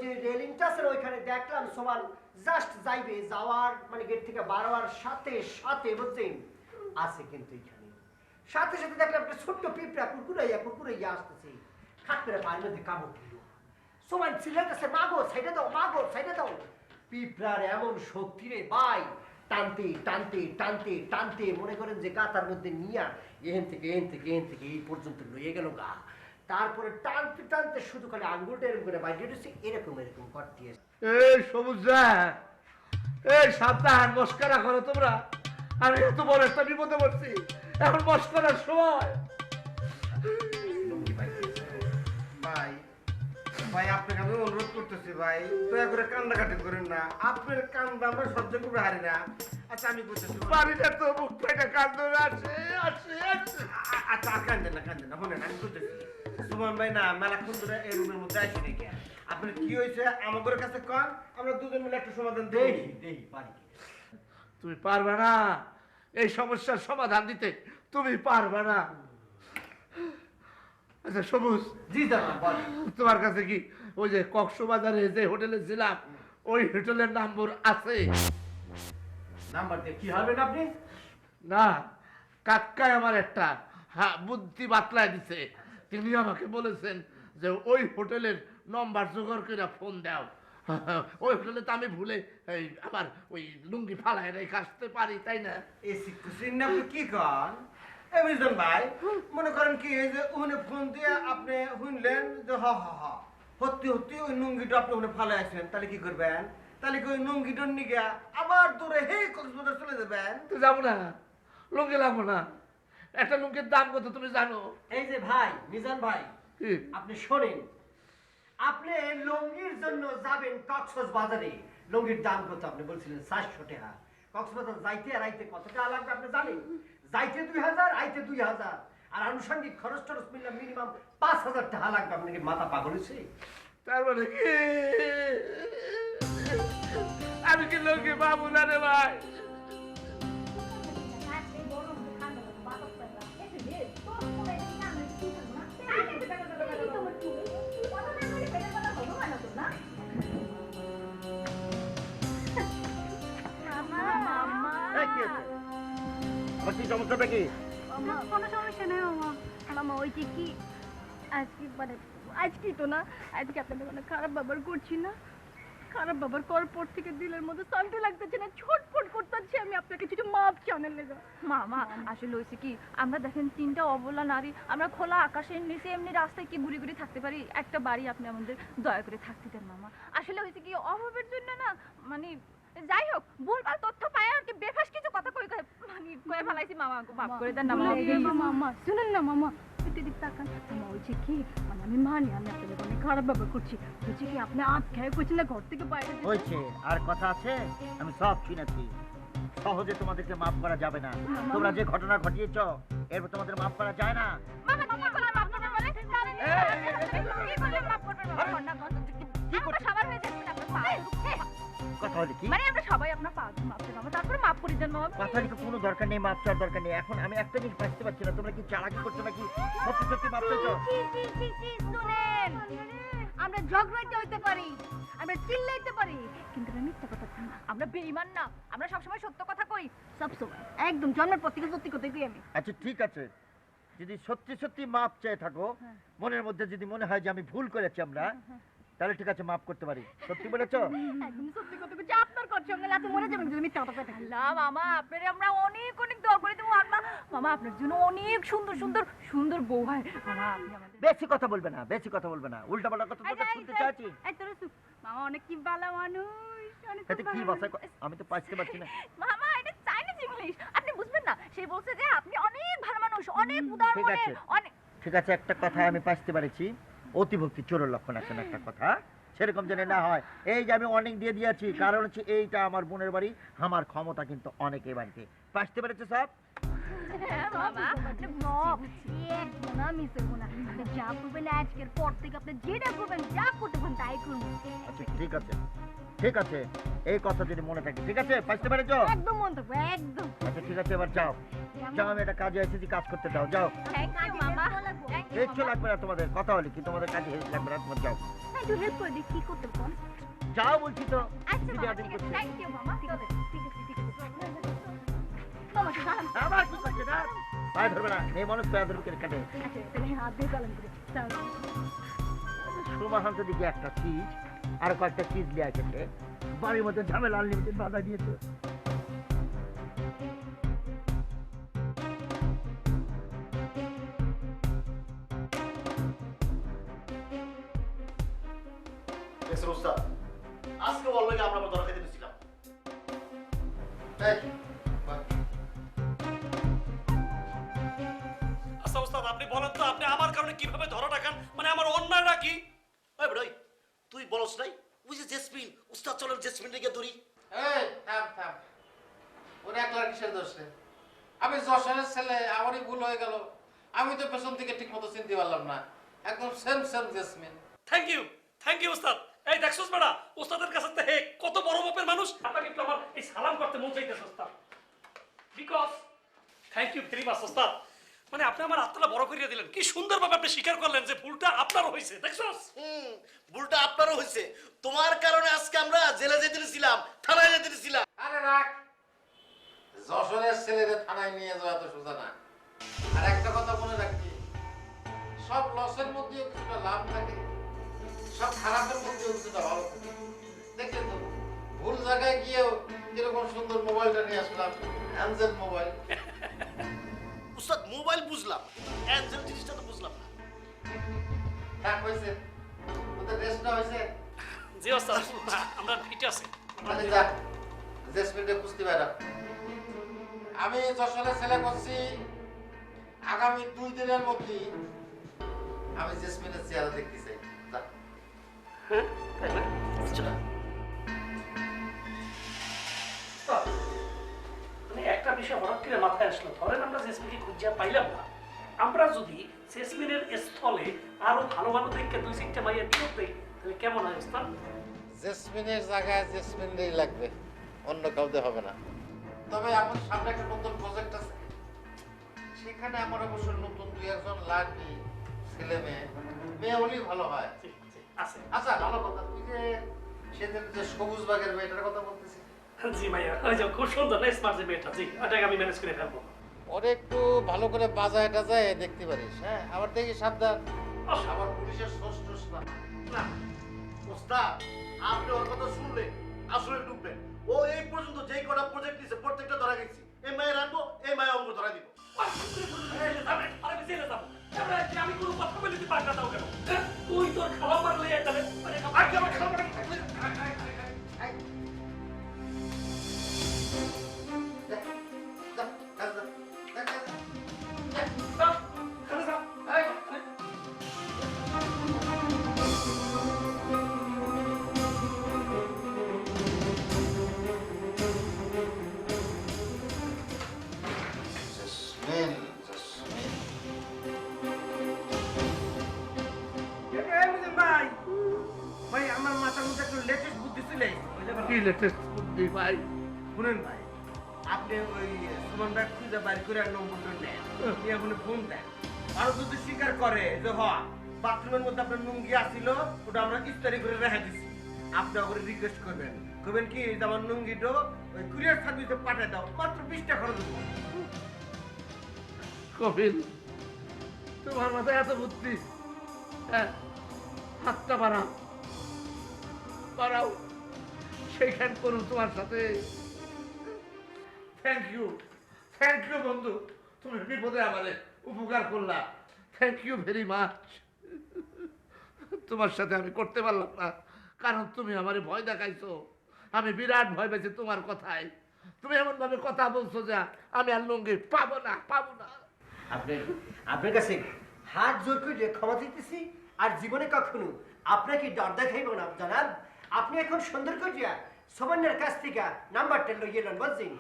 যে রেলিংটা আছে ওইখানে দেখলাম সমান জাস্ট যাইবে, যাওয়ার মানে গেট থেকে বাড়াবার সাথে সাথে বুঝছেন আছে, কিন্তু এখানে সাথে সাথে দেখলাম একটা ছোট্ট পিঁপড়া কুরকুরাইয়া আসতেছে, খাট করে পায়ের মধ্যে কামড় দিল। সমান চিল্লাইতেছে, মাগো সাইডে দাও, মাগো সাইডে দাও। পিঁপড়ার এমন শক্তি রে ভাই, টানতে টানতে টানতে টানতে মনে করেন যে গাতার মধ্যে নিয়া এখান থেকে এই পর্যন্ত লইয়ে গেল গা। তারপরে টানতে টানতে শুধু খালি আঙ্গুলটা এরকম করে বাইরে উঠেছে, এরকম করতে আছে। এই সবুজরা, এই সাবধান, মস্করা করো তোমরা। আমি এত বড় একটা বিপদে পড়ছি, এখন মস্করার সময়। ভাই ভাই আপনাকে আমি অনুরোধ করতেছি ভাই, দয়া করে কান্দাকাটি করেন না। আপনার কান্দা আমরা সহ্য করতে পারি না। আচ্ছা আমি করতেছি, পারি না তো, মুখ পেটে কান্দন আসে আসে আসে। আচ্ছা আর কান্দেন না শোনেন, আমি করতেছি। সুমন ভাই না মেলাক্ষণ ধরে এই রুমের মধ্যে আসি নাকি? আপনার কি হয়েছে আমাদের কাছে কন, আমরা দুজন মিলে একটা সমাধান দেখি পারি কি। তুমি পারবে না এই সমস্যার সমাধান দিতে, তুমি পারবে না। আচ্ছা সবুজ, জি দাদা বল। তোমার কাছে কি ওই যে কক্সবাজারে যে হোটেলে ছিলাম ওই হোটেলের নম্বর আছে? নাম্বার দিয়ে কি হবেন আপনি? না, কাকায় আমার একটা বুদ্ধি বাতলায় দিছে। তিনি আমাকে বলেছেন যে ওই হোটেলের নম্বর জোগাড় করে ফোন দাও। ওই হোটেলে তো আমি ভুলে আমার ওই লুঙ্গি ফালায় রেখে আসতে পারি, তাই না? এসি কুসিন আপনি কি কন এমিজন ভাই? মনে করেন কি এই যে ওখানে ফোন দিয়ে আপনি শুনলেন যে হ হ হ হত্যি ওই নুঙ্গিটা আপনি ওখানে ফালে আসবেন, তাহলে কি করবেন? তাহলে কি ওই নুঙ্গিটার নিগে আবার দূরে হে কক্সবাজার চলে যাবেন? তো যাবো না, লুঙ্গি লাগবো না। একটা লুঙ্গির দাম কত তুমি জানো? এই যে ভাই মিজান ভাই, কি? আপনি শোনেন, আপনি লুঙ্গির জন্য যাবেন কক্সবাজারে, লুঙ্গির দাম কত আপনি বলছিলেন? 400 টাকা। কক্সবাজার যাইতে আর আইতে কত টাকা লাগবে আপনি জানেন? যাইতে 2000, আইতে 2000, আর আনুষঙ্গিক খরচ টরচ মিললে মিনিমাম 5000 টাকা লাগবে। আপনাকে মাথা পাগল হয়েছে? তার মানে কি আমি কি লুঙ্গি পাবো না রে ভাই? আমার কি সমস্যাটা কি? কোনো সমস্যা নেই মামা। মামা ওই যে কি আজকে তো না, আজকে আপনাদের কোনো খারাপ ব্যবহার করছি না। খারাপ ব্যবহার করার পর থেকে দিলের মধ্যে শান্তি লাগতেছে না, ছটফট করতেছে। আমি আপনাকে কিছু মাপ চানের লেগে। মামা আসলে হয়েছে কি, আমরা দেখেন 3টা অবলা নারী, আমরা খোলা আকাশের নিচে এমনি রাস্তায় কি ঘুরে ঘুরে থাকতে পারি? একটা বাড়ি আপনি আমাদের দয়া করে থাকতে দেন মামা। আসলে হয়েছে কি, অভাবের জন্য না, মানে যাই হোক ভুলভাল তথ্য পায় আর কি বেফাস কিছু কথা কই মানে কয়ে ফেলাইছি। মামা মাফ করে দেন না মামা। শুনেন না মামা, দিক তাকান। মামা হয়েছে কি, মানে আমি মানি আমি আপনাদের অনেক খারাপ ব্যবহার করছি। হয়েছে কি, আপনি আপ খেয়ে করছেন না ঘর থেকে বাইরে যেতে। হয়েছে আর কথা আছে? আমি সব শুনেছি। সহজে তোমাদেরকে মাফ করা যাবে না। তোমরা যে ঘটনা ঘটিয়েছ এরপর তোমাদের মাফ করা যায় না। মামা কি করে মাফ করবে বলে? কি করে মাফ করবে মামা? কি করতে সবার হয়ে যাচ্ছে আপনার পা। কথা হলো কি? মানে আমরা সবাই আপনার পা মাফ করে মামা, তারপরে মাফ করে দেন মামা। কথার তো কোনো দরকার নেই, মাফ চাওয়ার দরকার নেই। এখন আমি একটা জিনিস বুঝতে পারছি না, তোমরা কি চালাকি করছো নাকি সত্যি সত্যি মাফ চাইছো? শুনেন, আমরা ঝগড়াইতে হইতে পারি, আমরা চিল্লাইতে পারি, কিন্তু আমরা মিথ্যা কথা বলি না। আমরা বেঈমান না, আমরা সবসময় সত্য কথা কই। সবসময় একদম জন্মের পর থেকে সত্যি কথা কই আমি। আচ্ছা ঠিক আছে, যদি সত্যি সত্যি মাপ চেয়ে থাকো, মনের মধ্যে যদি মনে হয় যে আমি ভুল করেছি আমরা, তাহলে ঠিক আছে, মাফ করতে পারি। সত্যি বলেছো? একদম সত্যি কথা বলছি, আপনার কষ্ট সঙ্গে লাতে মরে যাবেন যদি মিথ্যা কথা কই। না মামা, আপনারে আমরা অনেক অনেক দোয়া করি দেবো। আর মামা আপনার জন্য অনেক সুন্দর সুন্দর সুন্দর বউ হয় মামা। আপনি আমাদের বেশি কথা বলবে না, বেশি কথা বলবে না, উল্টা পাল্টা কথা তোকে শুনতে চাইছি। মামা অনেক কি ভালো মানুষ, অনেক এতে কি ভাষায় আমি তো পাইতে পারছি না। মামা এটা চাইনিজ ইংলিশ, আপনি বুঝবেন না। সে বলছে যে আপনি অনেক ভালো মানুষ, অনেক উদার ঠিক মনের, আছে। অনেক। ঠিক আছে, একটা কথা আমি পাইতে পারছি, অতিভক্তি চোরের লক্ষণ আছে না একটা কথা, সেরকম যেন না হয়। এই যে আমি অনেক দিয়ে দিয়েছি, কারণ হচ্ছে এইটা আমার বোনের বাড়ি, আমার ক্ষমতা কিন্তু অনেক এই বাড়িতে। পাইতে পেরেছে সব? মামা আপনি ব্লগ একদম না মিস করবো না। আপনি যা করবেন আজকের পর থেকে, আপনি যেটা করবেন, যা করতে পারেন তাই করবেন। আচ্ছা ঠিক আছে, ঠিক আছে, এই কথা যদি মনে থাকে। ঠিক আছে, পাইতে পেরেছো? একদম মন থাকবে, একদম। আচ্ছা ঠিক আছে, এবার যাও যাও, আমি একটা কাজে এসেছি, কাজ করতে দাও, যাও। থ্যাংক ইউ মামা। কিচ্ছু লাগবে না তোমাদের, কথা হলে কি তোমাদের কাজে হেল্প লাগবে না, তোমার যাও একটু হেল্প করে দিই, কি করতে কোন? যাও বলছি তো। আচ্ছা দিদি মামা, আদিম ঠিক আছে, করছে। থ্যাংক ইউ মামা। ঠিক আছে ঠিক আছে ঠিক আছে মামা সালাম। আবার কি করছে না, পায়ে ধরবে না, এই মানুষ পায়ে ধরবে কেন কাটে। আচ্ছা তাহলে হাত দিয়ে সালাম করে সুমাহান্ত দিকে একটা চিজ আর কয়েকটা চিজ লিয়ে এসেছে, বাড়ির মধ্যে ঝামেলা আনলিমিটেড বাধা দিয়েছে। আজকে বললো আমরা ধরা খেতে দিচ্ছিলাম। আচ্ছা ওস্তাদ, আপনি বলেন তো, আপনি আমার কারণে কিভাবে ধরা রাখান? মানে আমার অন্যায়টা কি? ওই ভাই, তুই বলস নাই ওই যে জেসমিন, উস্তাদ চলের জেসমিন রেখে ধরি। এই থাম থাম, ওর একলার কিসের দোষ রে? আমি যশোরের ছেলে, আমারই ভুল হয়ে গেল। আমি তো পেছন থেকে ঠিক মতো চিনতে পারলাম না। একদম same same Jesmin. Thank you ওস্তাদ। এই দেখছস বেটা, ওস্তাদের কাছে তো হে কত বড় মাপের মানুষ। আপনাকে একটু আমার এই সালাম করতে মন চাইতেছে ওস্তাদ, because thank you very much ওস্তাদ। মানে আপনি আমার আত্মাটা বড় করিয়ে দিলেন। কি সুন্দরভাবে আপনি স্বীকার করলেন যে ভুলটা আপনারও হয়েছে। দেখছস? ভুলটা আপনারও হয়েছে, তোমার কারণে আজকে আমরা জেলে যেতে দিয়েছিলাম, থানায় যেতে দিয়েছিলাম। আরে রাখ, যশোরের ছেলেদের থানায় নিয়ে যাওয়া তো সোজা না। আর একটা কথা মনে রাখবি, সব লসের মধ্যেও কিছুটা লাভ থাকে, সব খারাপের মধ্যেও কিছুটা ভালো থাকে। দেখলেন তো, ভুল জায়গায় গিয়েও কিরকম সুন্দর মোবাইলটা নিয়ে আসলাম, অ্যান্ড্রয়েড মোবাইল। উস্তাদ মোবাইল বুঝলাম, অ্যাঞ্জেল জিনিসটা তো বুঝলাম না। থাক হয়েছে, তোদের রেস্টটা হয়েছে। জি ওস্তাদ, আমরা ফিট আছি। তাহলে যা, জেসমিনকে খুঁজতে বেড়া। আমি যশোরের ছেলে করছি, আগামী 2 দিনের মধ্যেই আমি জেসমিনের চেহারা দেখতে চাই। যা। হ্যাঁ তাই না? আচ্ছা মানে একটা বিষয় হঠাৎ করে মাথায় আসলো। ধরেন আমরা জেসমিনকে খুঁজে পাইলাম না, আমরা যদি জেসমিনের স্থলে আরো ভালো ভালো দেখে 2-3টা মাইয়া নিয়োগ দেই, তাহলে কেমন হয় ওস্তাদ? জেসমিনের জায়গায় জেসমিনেরই লাগবে, অন্য কাউকে হবে না। তবে আমার সামনে একটা নতুন প্রজেক্ট আছে, সেখানে আমার অবশ্য নতুন 2-1 লাগবে, ছেলে মেয়ে। মেয়ে হলেই ভালো হয়। আছে। আচ্ছা ভালো কথা, তুই যে সেদিন যে সবুজ বাগের মেয়েটার কথা বলতেছিস, জি ভাইয়া, ওই যে খুব সুন্দর না স্মার্ট যে মেয়েটা, জি ওটাকে আমি ম্যানেজ করে ফেলবো। ওরে একটু ভালো করে বাজায় টাজায় দেখতে পারিস। হ্যাঁ, আবার দেখি সাবধান, আবার পুলিশের সোর্স টোস না। না ওস্তাদ, আপনি ওর কথা শুনলে আসলে ডুববেন। ও এই পর্যন্ত যেই কটা প্রজেক্ট দিয়েছে প্রত্যেকটা ধরা গেছি। এই মায়ের আনবো, এই মায়ের অঙ্ক ধরা দিব। আমি কোনো কথা বলে দিতে পারি না, তাও কেন? তুই তোর খাওয়া মারলে তাহলে আমার খাওয়া ভাই আমার মাথার মধ্যে একটা লেটেস্ট বুদ্ধি ছিলে। কি লেটেস্ট বুদ্ধি ভাই? শুনেন ভাই, আপনি ওই সুমন ভাই খুঁজে বাইর করে নম্বরটা নেন, নিয়ে আপনি ফোন দেন। আরো যদি স্বীকার করে যে বাথরুমের মধ্যে আপনার লুঙ্গি আসছিল, ওটা আমরা ইস্তারি করে রেখে দিছি, আপনি ওকে রিকোয়েস্ট করবেন, করবেন কি যে আমার লুঙ্গিটা ওই কুরিয়ার সার্ভিসে পাঠিয়ে দাও, মাত্র 20 টাকা খরচ হবে। কবিল তোমার মাথায় এত বুদ্ধি, হ্যাঁ, হাতটা বাড়াও, বাড়াও, সেইখান করুন তোমার সাথে। থ্যাংক ইউ বন্ধু, তুমি বিপদে আমাদের উপকার করলা। Thank you very much. তোমার সাথে আমি করতে পারলাম না, কারণ তুমি আমারে ভয় দেখাইছো। আমি বিরাট ভয় পেয়েছি তোমার কথায়। তুমি এমন ভাবে কথা বলছো যা আমি আর লুঙ্গি পাবো না। আপনার কাছে হাত জোর করে ক্ষমা দিতেছি, আর জীবনে কখনো আপনাকে ডর দেখাইব না জানাব। আপনি এখন সুন্দর করিয়া সোমান্যের কাছ থেকে নাম্বারটা লইয়ে নেন, বুঝছেন?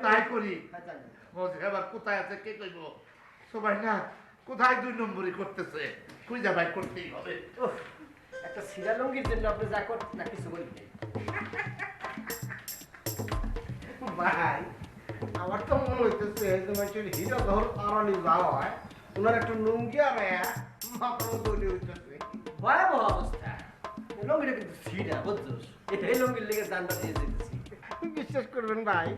তাই করি। এবার কোথায় আছে কে কইব? সবাই না কোথায় 2 নম্বরই করতেছে, খুঁজে ভাই করতেই হবে। একটা সিরা লুঙ্গির জন্য আপনি যা করতেন না কিছু বলবেন ভাই, আমার তো মনে হইতেছে তোমার হিরো ঘর আরানি যাওয়া হয়, ওনার একটা লুঙ্গি আর মাথার তৈরি হইতেছে। ভয়াবহ অবস্থা। লুঙ্গিটা কিন্তু সিরা, বুঝছোস? এই লুঙ্গির লেগে জানটা দিয়ে যেতেছি। বিশ্বাস করবেন ভাই,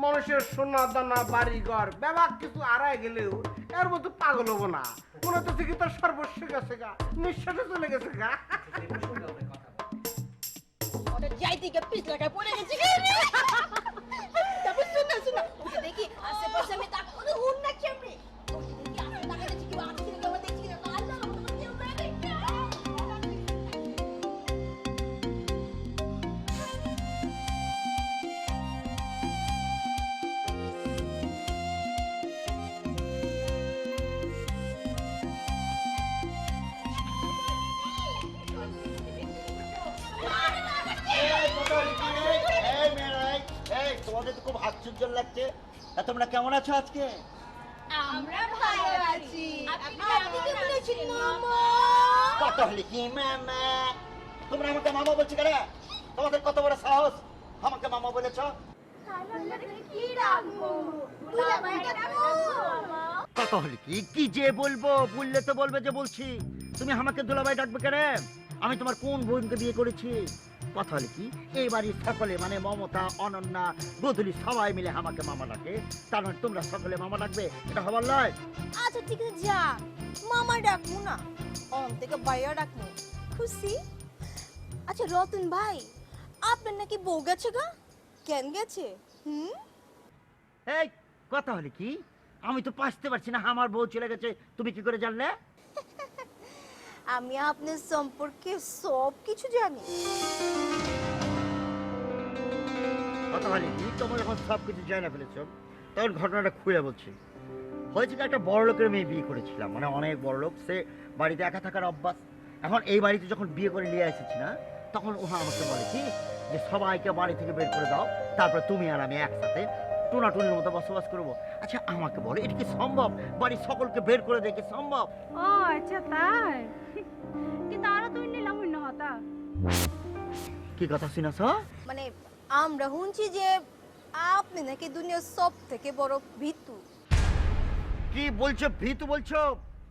মানুষের সোনা দানা বাড়ি ঘর ব্যাপার কিছু আড়াই গেলেও এর মতো পাগল হবো না। মনে হচ্ছে কি তার সর্বস্ব গেছে গা, নিঃশ্বাসে চলে গেছে গা। যাইতে গিয়ে পিছলাকায় পড়ে গেছি। তারপর শুনা ওকে দেখি আশেপাশে আমি তাকাতে হুন না কেমনে ওকে দেখি আমি তাকাতে কি আমি কি কেমন দেখছি না আল্লাহ আমাকে কেউ দেখে। তোমাদের তো খুব আশ্চর্য লাগছে। তোমরা কেমন আছো আজকে? আমরা ভালো আছি। আপনি কি বলেছেন মামা? কত হলি কি মামা? তোমরা আমাকে মামা বলছো কেন? তোমাদের কত বড় সাহস আমাকে মামা বলেছো? কি রাখবো? দুলাভাই রাখবো। কত হলি কি যে বলবো? বললে তো বলবে যে বলছি। তুমি আমাকে দুলাভাই ডাকবে কেন? আমি তোমার কোন বোনকে বিয়ে করেছি? কথা হলে কি এই বাড়ির সকলে মানে মমতা, অনন্যা, গোধূলি সবাই মিলে আমাকে মামা ডাকে, তার মানে তোমরা সকলে মামা ডাকবে, এটা হবার নয়। আচ্ছা ঠিক আছে, যা মামা ডাকবো না, অন থেকে ভাইয়া ডাকবো। খুশি? আচ্ছা রতন ভাই, আপনার নাকি বউ গেছে গা, কেন গেছে? এই কথা হলে কি? আমি তো পারতে পারছি না, আমার বউ চলে গেছে, তুমি কি করে জানলে? আমি আপনার সম্পর্কে সব কিছু জানি। কথা হলে কি? তোমার যখন সব কিছু জানা ফেলেছো তখন ঘটনাটা খুলে বলছি। হয়েছে কি, একটা বড় লোকের মেয়ে বিয়ে করেছিলাম, মানে অনেক বড় লোক, সে বাড়িতে একা থাকার অভ্যাস। এখন এই বাড়িতে যখন বিয়ে করে নিয়ে এসেছি না, তখন ও আমাকে বলে কি যে সবাইকে বাড়ি থেকে বের করে দাও, তারপর তুমি আর আমি একসাথে টুনাটুনির মতো বসবাস করবো। আচ্ছা আমাকে বলো, এটা কি সম্ভব? বাড়ির সকলকে বের করে দেখে সম্ভব? ও আচ্ছা তাই, কিন্তু আরো তুই নিলাম অন্য হতা। কি কথা শুনেছ? মানে আমরা শুনছি যে আপনি নাকি দুনিয়ার সব থেকে বড় ভিতু। কি বলছো? ভীতু বলছো?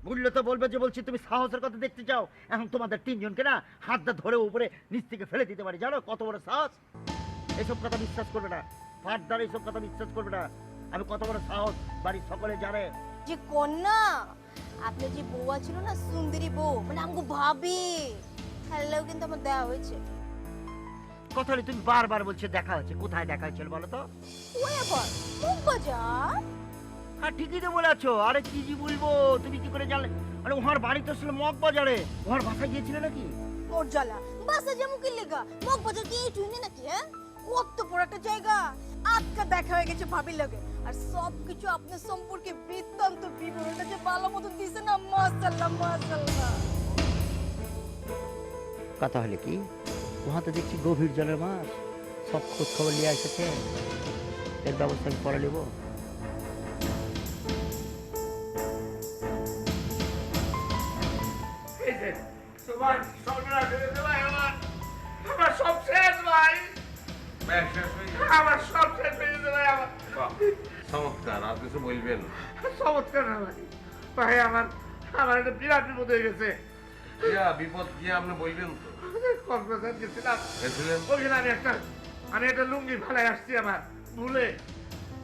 বললে তো বলবে যে বলছি তুমি সাহসের কথা দেখতে চাও। এখন তোমাদের তিনজনকে না হাতটা ধরে উপরে নিচ থেকে ফেলে দিতে পারি, জানো কত বড় সাহস? এসব কথা বিশ্বাস করবে না, ফাটদার এইসব কথা বিশ্বাস করবে না। আমি কত বড় সাহস বাড়ির সকলে জানে। যে কন্যা আপনার যে বউ ছিল না, সুন্দরী বউ, মানে আমাকে ভাবি হ্যালো, কিন্তু আমার দেওয়া হয়েছে। কথা হলে তুমি বারবার বলছো দেখা হচ্ছে, কোথায় দেখা হয়েছিল বলো তো? ওই আবার মুখ বাজার। হ্যাঁ ঠিকই তো বলেছো। আরে কি জি বলবো, তুমি কি করে জানলে? আরে ওহার বাড়ি তো ছিল মগ বাজারে, ওহার বাসায় গিয়েছিলে নাকি? ওর জ্বালা বাসা যেমন কি লেগা মুখ বাজার কি টুইনে নাকি? হ্যাঁ, কত বড় একটা জায়গা, আজকে দেখা হয়ে গেছে ভাবির লগে, আর সব কিছু আপনার সম্পর্কে বৃত্তান্ত বিবরণটা যে ভালো মতন দিছে না, মাশাআল্লাহ মাশাআল্লাহ। কথা হলে কি, ওহা তো দেখছি গভীর জলের মাছ, সব খোঁজ খবর নিয়ে এসেছে, এর ব্যবস্থা আমি করে নেবো। তোমার সর্বনাশ হয়েছে ভাই, আমার সব শেষ ভাই, আমার সব শেষ হয়ে গেছে ভাই। আমার চমৎকার, আর কিছু বলবেন? চমৎকার না ভাই, ভাই আমার একটা বিরাট বিপদ হয়ে গেছে। বিপদ কি আপনি বলবেন তো? কক্সবাজার গেছিলাম, গেছিলেন? ওইখানে আমি একটা লুঙ্গি ফেলাই আসছি আমার ভুলে,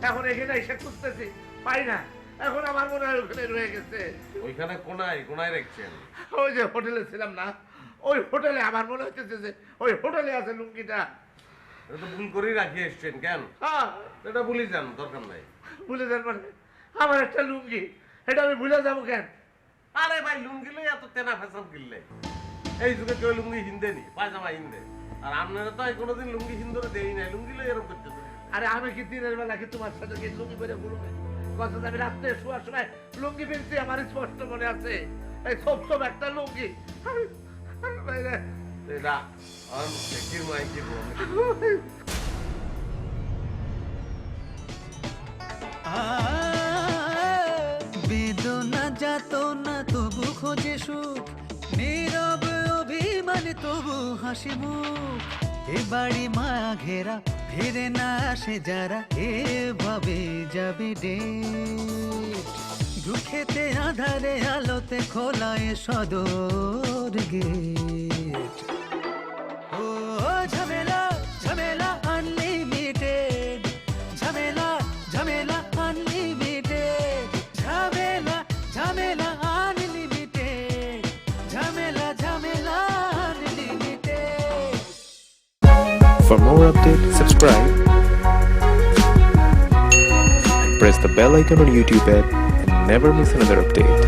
এখন এখানে এসে খুঁজতেছি পাই না। এখন আমার মনে হয় ওখানে রয়ে গেছে। ওইখানে কোনায় রাখছেন? ওই যে হোটেলে ছিলাম না, ওই হোটেলে আমার মনে হচ্ছে যে ওই হোটেলে আছে লুঙ্গিটা। এটা তো ভুল করেই রাখিয়ে এসছেন কেন? হ্যাঁ, এটা ভুলে যান, দরকার নাই। ভুলে যান মানে? আমার একটা লুঙ্গি, এটা আমি ভুলে যাবো কেন? আরে ভাই লুঙ্গি লই এত তেনা ফ্যাশন কিনলে? এই যুগে কেউ লুঙ্গি হিন্দে নি, পায়জামা হিন্দে। আর আপনারা তো কোনোদিন লুঙ্গি হিন্দরে দেই নাই, লুঙ্গি লই এরকম করতে। আরে আমি কি দিনের বেলা কি তোমার সাথে কি লুঙ্গি পরে ঘুরবো? কত আমি রাত্রে শোয়ার সময় লুঙ্গি পেয়েছি, আমার স্পষ্ট মনে আছে। এই সব একটা লুঙ্গি। এটা কির মাই কি বেদনা যাতনা তবু খোঁজে সুখ, নীরব অভিমান তবু হাসি মুখ। এ বাড়ি মা ঘেরা ফিরে না আসে যারা, এভাবে যাবে ডেট। দুঃখেতে আধারে আলোতে খোলা এ সদর গেট। ও ঝামেলা ঝামেলা আনলিমিটেড, ঝামেলা ঝামেলা আনলিমিটেড, ঝামেলা ঝামেলা আনলিমিটেড, ঝামেলা ঝামেলা unlimited. For more updates, subscribe and press the bell icon on YouTube app and never miss another update.